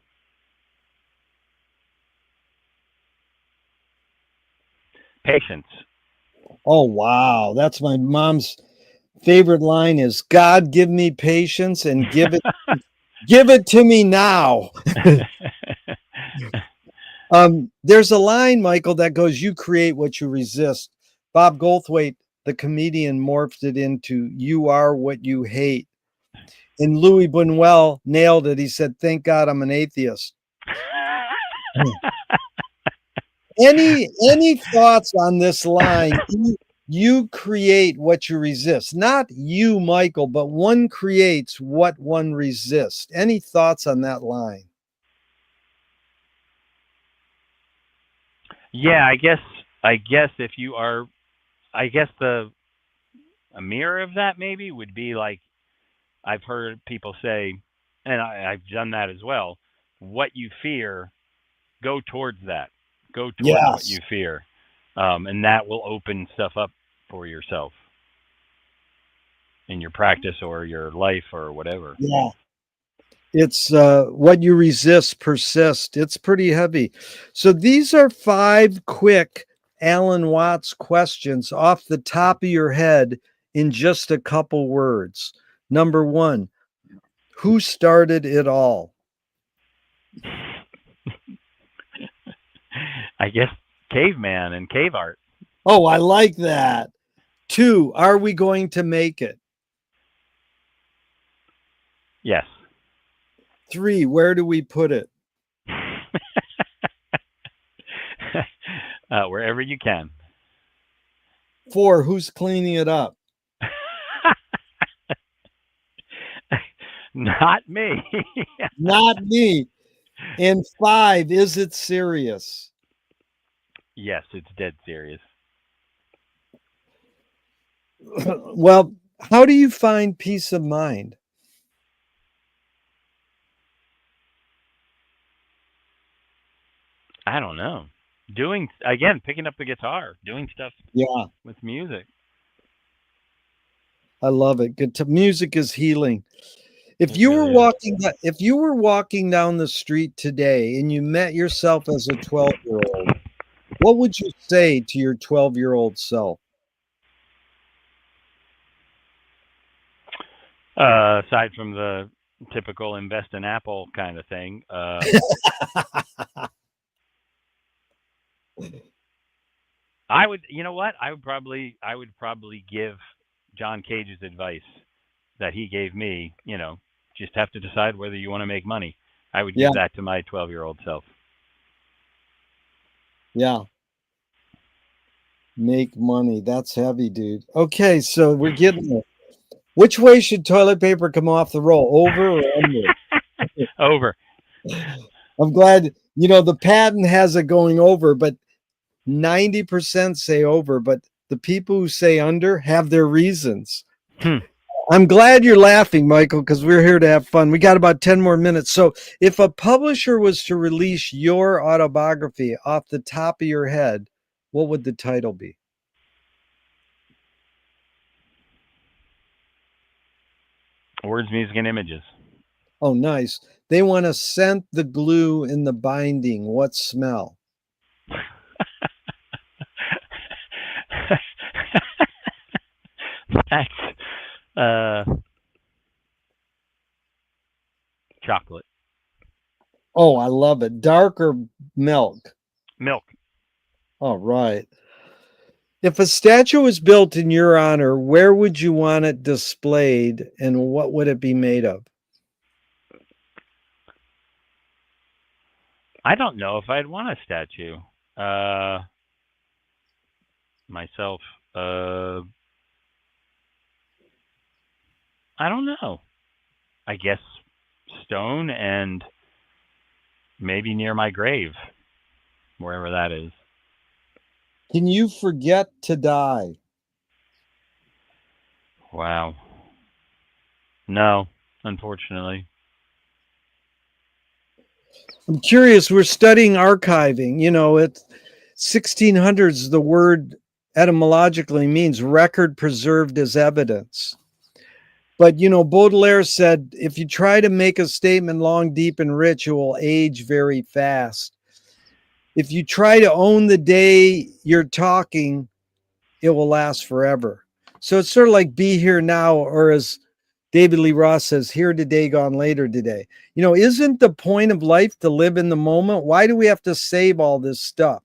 Patience. Oh, wow. That's my mom's favorite line is, "God give me patience and give it to me now." There's a line, Michael, that goes, "You create what you resist." Bob Goldthwait, the comedian, morphed it into, "You are what you hate." And Louis Buñuel nailed it. He said, "Thank God I'm an atheist." Any thoughts on this line? You create what you resist. Not you, Michael, but one creates what one resists. Any thoughts on that line? Yeah, I guess if you are I guess the a mirror of that maybe would be like I've heard people say, and I've done that as well. What you fear, go towards that. Go towards what Yes. you fear, and that will open stuff up for yourself in your practice or your life or whatever. Yeah. It's what you resist persist. It's pretty heavy. So these are 5 quick Alan Watts questions off the top of your head in just a couple words. Number 1, who started it all? I guess caveman and cave art. Oh, I like that. 2, are we going to make it? Yes. 3, where do we put it? Wherever you can. 4, who's cleaning it up? Not me. Not me. And 5, is it serious? Yes, it's dead serious. Well, how do you find peace of mind? I don't know. Doing again, picking up the guitar, doing stuff Yeah, with music. I love it. Music is healing. It really is. If you were walking down the street today and you met yourself as a 12-year-old, what would you say to your 12-year-old self? Aside from the typical invest in Apple kind of thing, I would. You know what? I would probably give John Cage's advice that he gave me. You know, just have to decide whether you want to make money. I would Yeah, give that to my 12-year-old self. yeah. Make money. That's heavy, dude. Okay, so we're getting there. Which way should toilet paper come off the roll? Over or under? Over. I'm glad, the patent has it going over, but 90% say over, but the people who say under have their reasons. Hmm. I'm glad you're laughing, Michael, because we're here to have fun. We got about 10 more minutes. So, if a publisher was to release your autobiography off the top of your head, what would the title be? Words, music, and images. Oh, nice. They want to scent the glue in the binding. What smell? That's uh, chocolate. Oh, I love it. Dark or milk? Milk. All right. If a statue was built in your honor, where would you want it displayed and what would it be made of? I don't know if I'd want a statue. Uh, Myself. Uh, I don't know. I guess stone and maybe near my grave, wherever that is. Can you forget to die? Wow. No, unfortunately. I'm curious. We're studying archiving. At 1600s, the word etymologically means record preserved as evidence. But, Baudelaire said, if you try to make a statement long, deep, and rich, it will age very fast. If you try to own the day you're talking, it will last forever. So it's sort of like be here now, or as David Lee Roth says, here today, gone later today. Isn't the point of life to live in the moment? Why do we have to save all this stuff?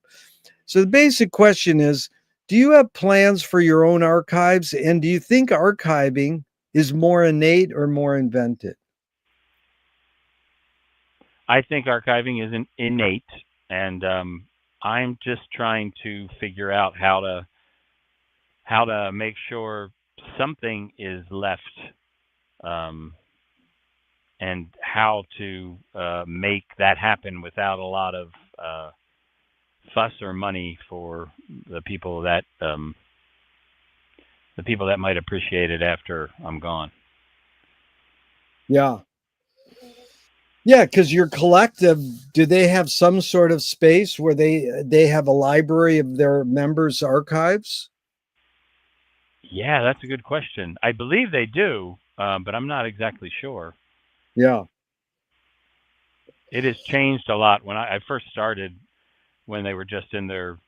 So the basic question is, do you have plans for your own archives? And do you think archiving is more innate or more invented? I think archiving is innate, and I'm just trying to figure out how to make sure something is left, um, and how to make that happen without a lot of fuss or money for the people that might appreciate it after I'm gone. Yeah. Yeah, because your collective, do they have some sort of space where they have a library of their members' archives? Yeah, that's a good question. I believe they do, but I'm not exactly sure. Yeah. It has changed a lot. When I first started, when they were just in their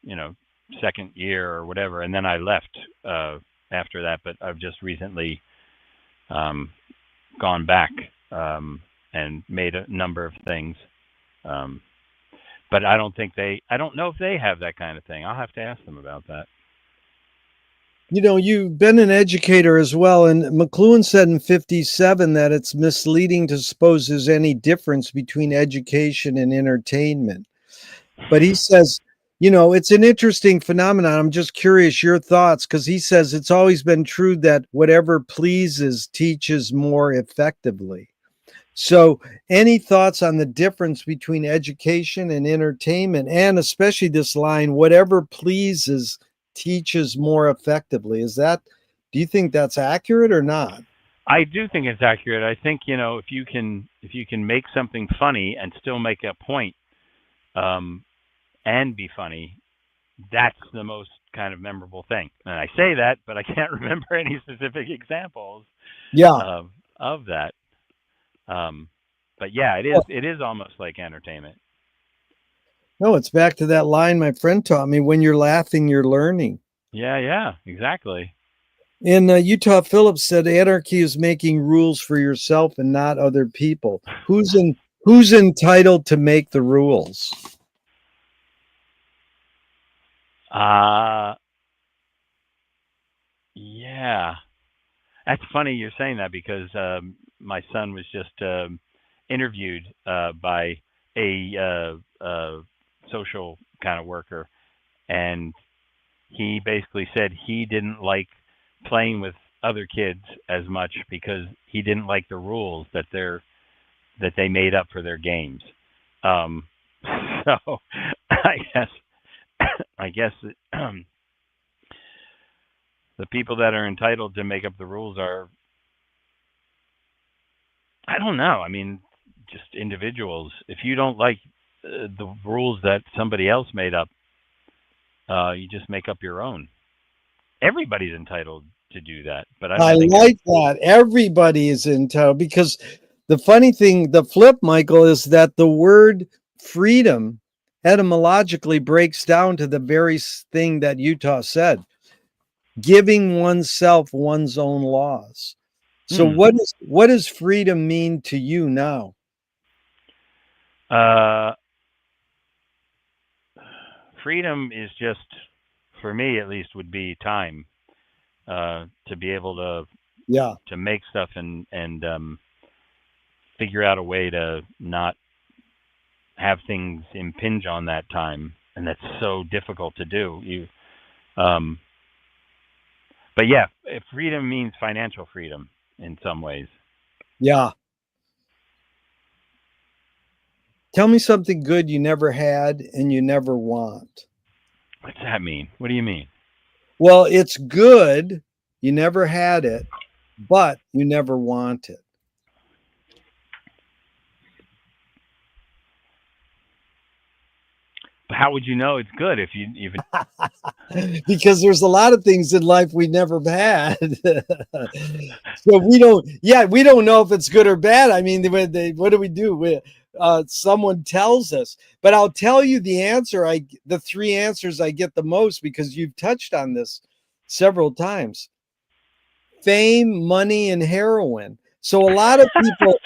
second year or whatever, and then I left after that. But I've just recently um, gone back and made a number of things. Um, but I don't know if they have that kind of thing. I'll have to ask them about that. You've been an educator as well, and McLuhan said in 57 that it's misleading to suppose there's any difference between education and entertainment. But he says, it's an interesting phenomenon. I'm just curious your thoughts, because he says it's always been true that whatever pleases teaches more effectively. So, any thoughts on the difference between education and entertainment, and especially this line, whatever pleases teaches more effectively? Do you think that's accurate or not? I do think it's accurate. I think if you can make something funny and still make a point, um, and be funny, that's the most kind of memorable thing. And I say that, but I can't remember any specific examples Yeah. of that. Um, but yeah, it is Well, it is almost like entertainment. no, it's back to that line my friend taught me: when you're laughing, you're learning. Yeah, yeah, exactly. And Utah Phillips said anarchy is making rules for yourself and not other people. Who's entitled to make the rules? Uh yeah. That's funny you're saying that because my son was just interviewed by a social kind of worker, and he basically said he didn't like playing with other kids as much because he didn't like the rules that they made up for their games. Um, so I guess I guess the people that are entitled to make up the rules are I don't know. I mean, just individuals. If you don't like the rules that somebody else made up, you just make up your own. Everybody's entitled to do that, but I I don't think like that. Everybody is in town because the funny thing, the flip, Michael, is that the word freedom etymologically breaks down to the very thing that Utah said, giving oneself one's own laws. So Hmm. what does freedom mean to you now? Uh, Freedom is just, for me at least, would be time to be able Yeah. to make stuff and figure out a way to not have things impinge on that time, and that's so difficult to do. Um, but yeah, freedom means financial freedom in some ways. Yeah. Tell me something good you never had and you never want. What's that mean? What do you mean? Well, it's good. You never had it, but you never want it. How would you know it's good if you even? Because there's a lot of things in life we never had. So we don't, yeah, we don't know if it's good or bad. I mean, what do we do? Someone tells us, but I'll tell you the answer. The three answers I get the most because you've touched on this several times: fame, money, and heroin. So a lot of people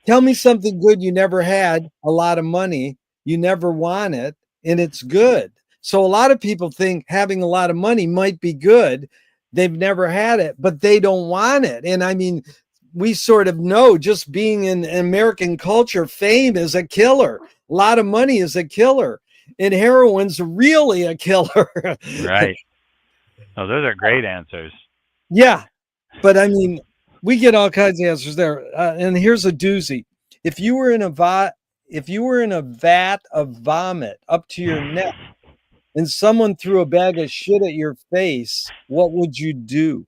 tell me something good you never had, a lot of money, you never want it, and it's good. So a lot of people think having a lot of money might be good. They've never had it, but they don't want it. And I mean, we sort of know just being in American culture, fame is a killer. A lot of money is a killer. And heroin's really a killer. Right. Oh, those are great answers. Yeah. But I mean, we get all kinds of answers there. And here's a doozy. If you were in a vat of vomit up to your neck and someone threw a bag of shit at your face, what would you do?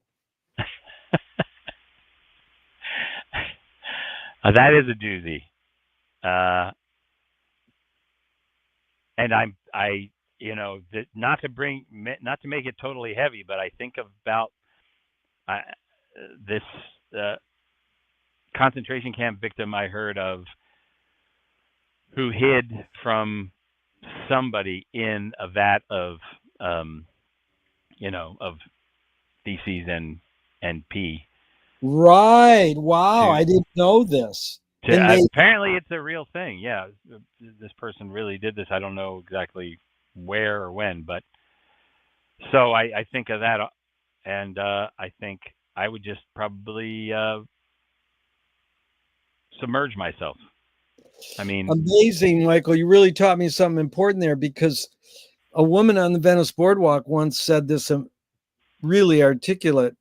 That is a doozy. Uh, and not to not to make it totally heavy, but I think about uh, this uh, concentration camp victim I heard of who hid from somebody in a vat of um, of feces and pee Right. Wow. to I didn't know this. to And they, apparently it's a real thing. Yeah, this person really did this. I don't know exactly where or when, but so I think of that, and I think I would just probably submerge myself. I mean, amazing, Michael. You really taught me something important there because a woman on the Venice Boardwalk once said this really articulate.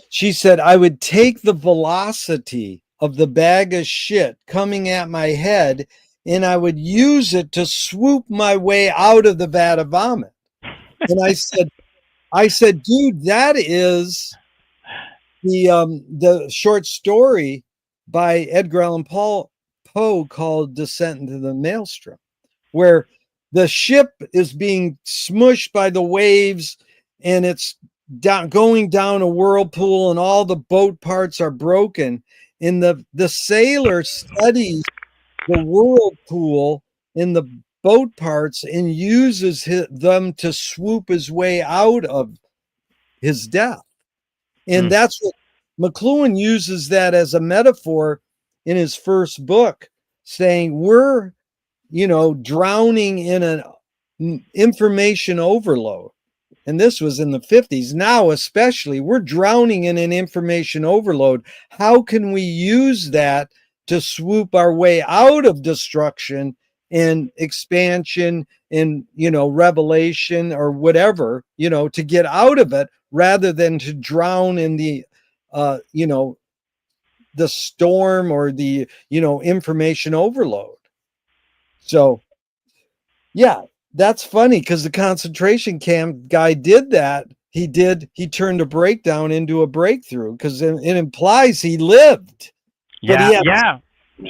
She said, I would take the velocity of the bag of shit coming at my head and I would use it to swoop my way out of the vat of vomit. And I said, dude, that is the short story by Edgar Allan Poe called Descent into the Maelstrom, where the ship is being smushed by the waves and it's going down a whirlpool and all the boat parts are broken. And the sailor studies the whirlpool in the boat parts and uses them to swoop his way out of his death. And hmm, that's what McLuhan uses that as a metaphor in his first book, saying we're, drowning in an information overload. And this was in the 50s. Now, especially, we're drowning in an information overload. How can we use that to swoop our way out of destruction and expansion and, revelation or whatever, to get out of it rather than to drown in uh, you know, the storm or the, information overload. So, yeah, that's funny because the concentration camp guy did that. He turned a breakdown into a breakthrough because it implies he lived. but Yeah, yeah,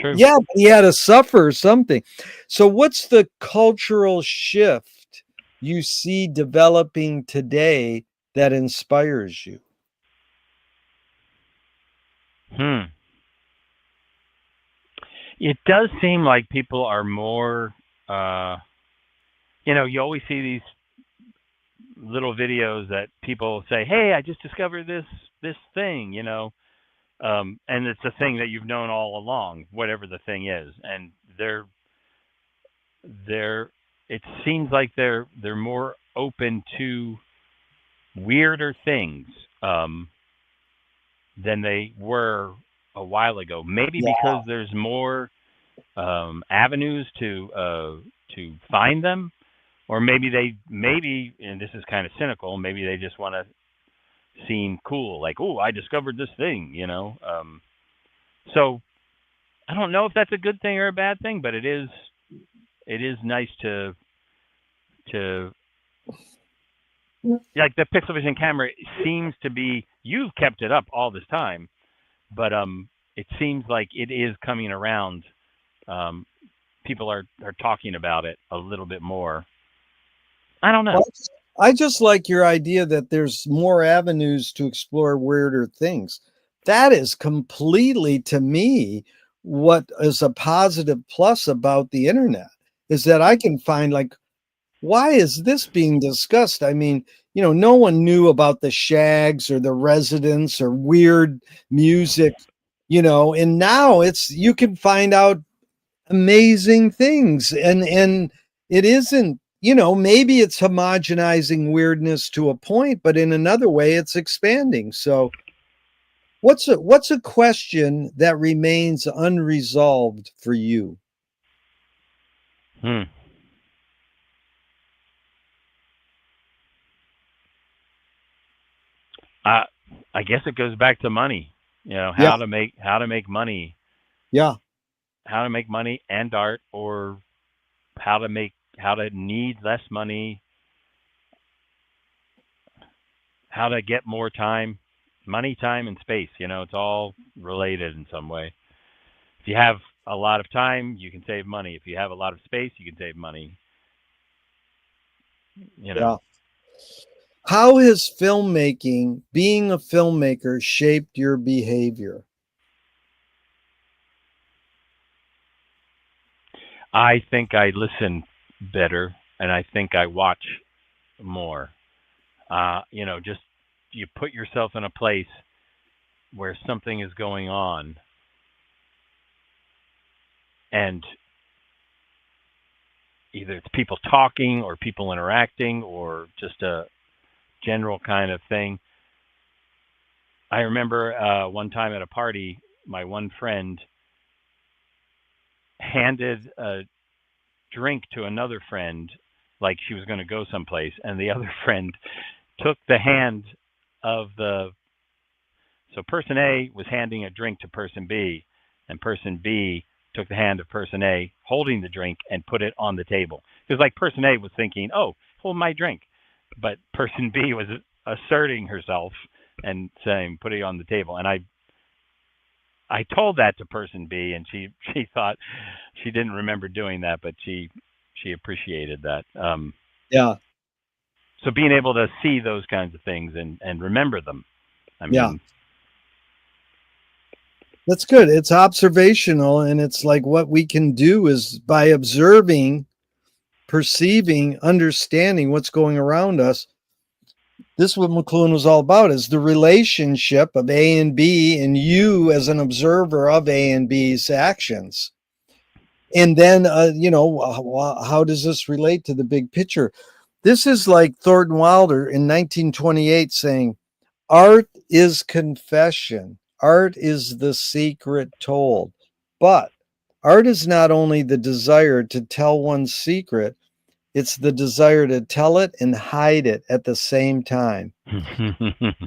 true. he had to suffer something. So what's the cultural shift you see developing today that inspires you? Hmm. It does seem like people are more. Uh, you always see these little videos that people say, "Hey, I just discovered this thing," and it's a thing that you've known all along, whatever the thing is, and they're it seems like they're more open to weirder things um, than they were a while ago. Maybe Yeah. because there's more avenues to find them, or maybe and this is kind of cynical. Maybe they just want to seem cool, like, oh, I discovered this thing, So I don't know if that's a good thing or a bad thing, but it is nice to like the pixel vision camera seems to be you've kept it up all this time, but it seems like it is coming around. Um, People are talking about it a little bit more. I don't Well, know. I just like your idea that there's more avenues to explore weirder things. That is completely, to me, what is a positive plus about the internet is that I can find, like, why is this being discussed? I mean, no one knew about the shags or the residents or weird music, and now you can find out amazing things, and it isn't, maybe it's homogenizing weirdness to a point, but in another way it's expanding. So what's a question that remains unresolved for you? Hmm. I I guess it goes back to money. Yeah, How to make money, yeah. how to make money and art, or how to need less money, how to get more time, money, time, and space. It's all related in some way. If you have a lot of time, you can save money. If you have a lot of space, you can save money. You Yeah. know, How has filmmaking, being a filmmaker, shaped your behavior? I think I listen better, and I think I watch more. Just you put yourself in a place where something is going on, and either it's people talking or people interacting or just a general kind of thing. I remember one time at a party, my one friend handed a drink to another friend like she was going to go someplace, and the other friend took the hand of the so person A was handing a drink to person B, and person B took the hand of person A holding the drink and put it on the table. It was like person A was thinking, "Oh, hold my drink," but person B was asserting herself and saying, "Put it on the table." And I told that to person B, and she thought she didn't remember doing that, but she appreciated that. Yeah, So being able to see those kinds of things and remember them. I yeah. mean, That's good. It's observational, and it's like what we can do is by observing, perceiving, understanding what's going around us. This is what McLuhan was all about, is the relationship of A and B and you as an observer of A and B's actions. And then, how does this relate to the big picture? This is like Thornton Wilder in 1928 saying, art is confession. Art is the secret told. But art is not only the desire to tell one's secret, it's the desire to tell it and hide it at the same time.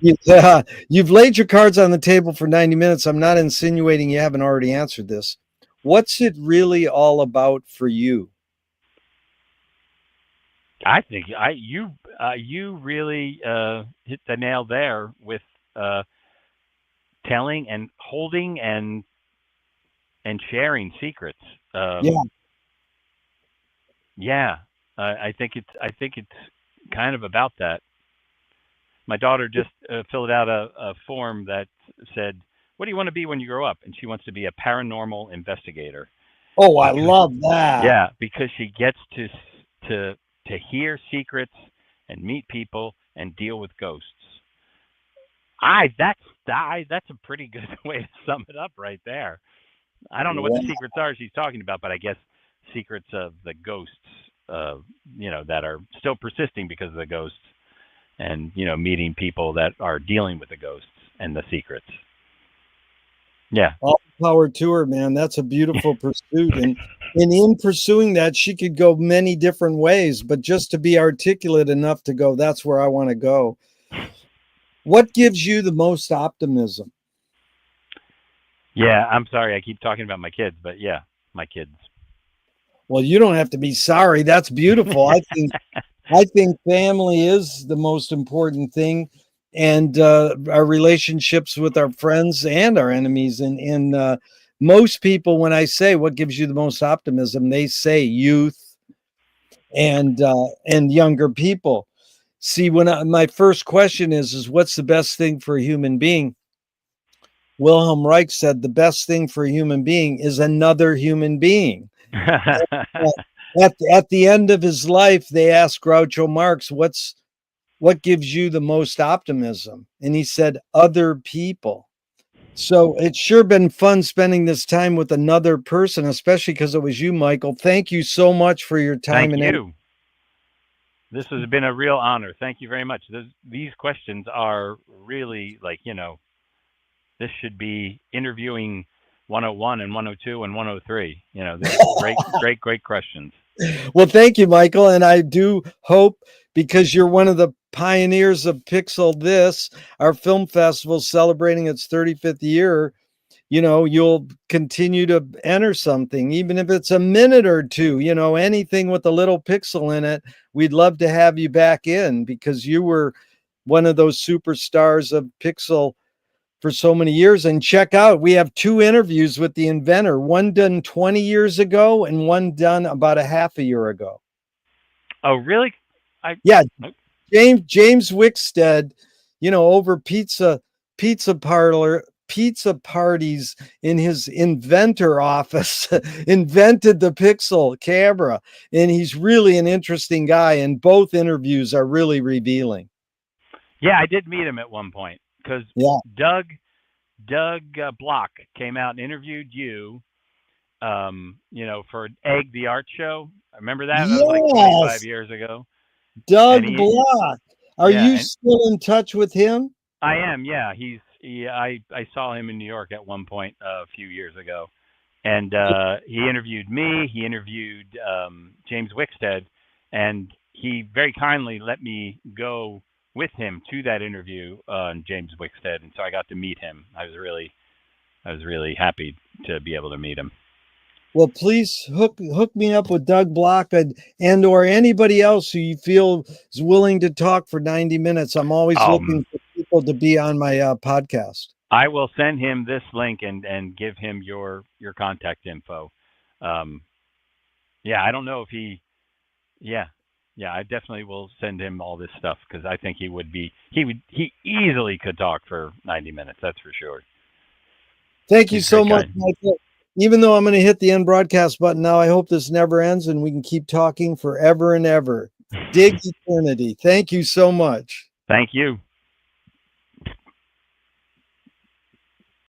Yeah, you've laid your cards on the table for 90 minutes. I'm not insinuating you haven't already answered this. What's it really all about for you? I think you really hit the nail there with uh, telling and holding and and sharing secrets. Yeah. Yeah, I think it's kind of about that. My daughter just filled out a form that said, "What do you want to be when you grow up?" And she wants to be a paranormal investigator Oh, I because love that. yeah, because she gets to to hear secrets and meet people and deal with ghosts. That's a pretty good way to sum it up right there. I don't know what the Wow. secrets are she's talking about, but I guess secrets of the ghosts, uh, that are still persisting because of the ghosts, and meeting people that are dealing with the ghosts and the secrets. Yeah. All power to her, man. That's a beautiful pursuit. And in pursuing that, she could go many different ways, but just to be articulate enough to go, that's where I want to go. What gives you the most optimism? Yeah, I'm sorry I keep talking about my kids, but yeah, my kids. Well, you don't have to be sorry. That's beautiful. I think family is the most important thing, and our relationships with our friends and our enemies. And most people, when I say what gives you the most optimism, they say youth and younger people. See, my first question is what's the best thing for a human being? Wilhelm Reich said the best thing for a human being is another human being. At the end of his life, they asked Groucho Marx, what gives you the most optimism? And he said, other people. So it's sure been fun spending this time with another person, especially because it was you, Michael. Thank you so much for your Thank time and energy. you. This has been a real honor. Thank you very much. These questions are really like, this should be interviewing 101 and 102 and 103. This great, great, great questions. Well, thank you, Michael. And I do hope, because you're one of the pioneers of Pixel This, our film festival celebrating its 35th year, you'll continue to enter something, even if it's a minute or two, anything with a little pixel in it. We'd love to have you back in because you were one of those superstars of Pixel for so many years. And check out, we have 2 interviews with the inventor, one done 20 years ago and one done about a half a year ago. Oh, really? I Yeah, James Wickstead, over pizza parties in his inventor office, invented the Pixel camera. And he's really an interesting guy. And both interviews are really revealing. Yeah, I did meet him at one point because Yeah. Doug Block came out and interviewed you, for Egg the Art Show. I remember that. That was like 25 Yes. years ago. And Doug Block. Are yeah, you and still in touch with him? I am. Yeah, I saw him in New York at one point a few years ago, and he interviewed me. He interviewed James Wickstead, and he very kindly let me go with him to that interview on James Wickstead, and so I got to meet him. I was really happy to be able to meet him. Well, please hook me up with Doug Block and or anybody else who you feel is willing to talk for 90 minutes. I'm always looking for people to be on my podcast. I will send him this link and give him your contact info. Yeah, I don't know if he. Yeah, yeah, I definitely will send him all this stuff because I think he easily could talk for 90 minutes. That's for sure. Thank you He's a so great much, guy. Michael. Even though I'm going to hit the end broadcast button now, I hope this never ends and we can keep talking forever and ever. Dig eternity. Thank you so much. Thank you.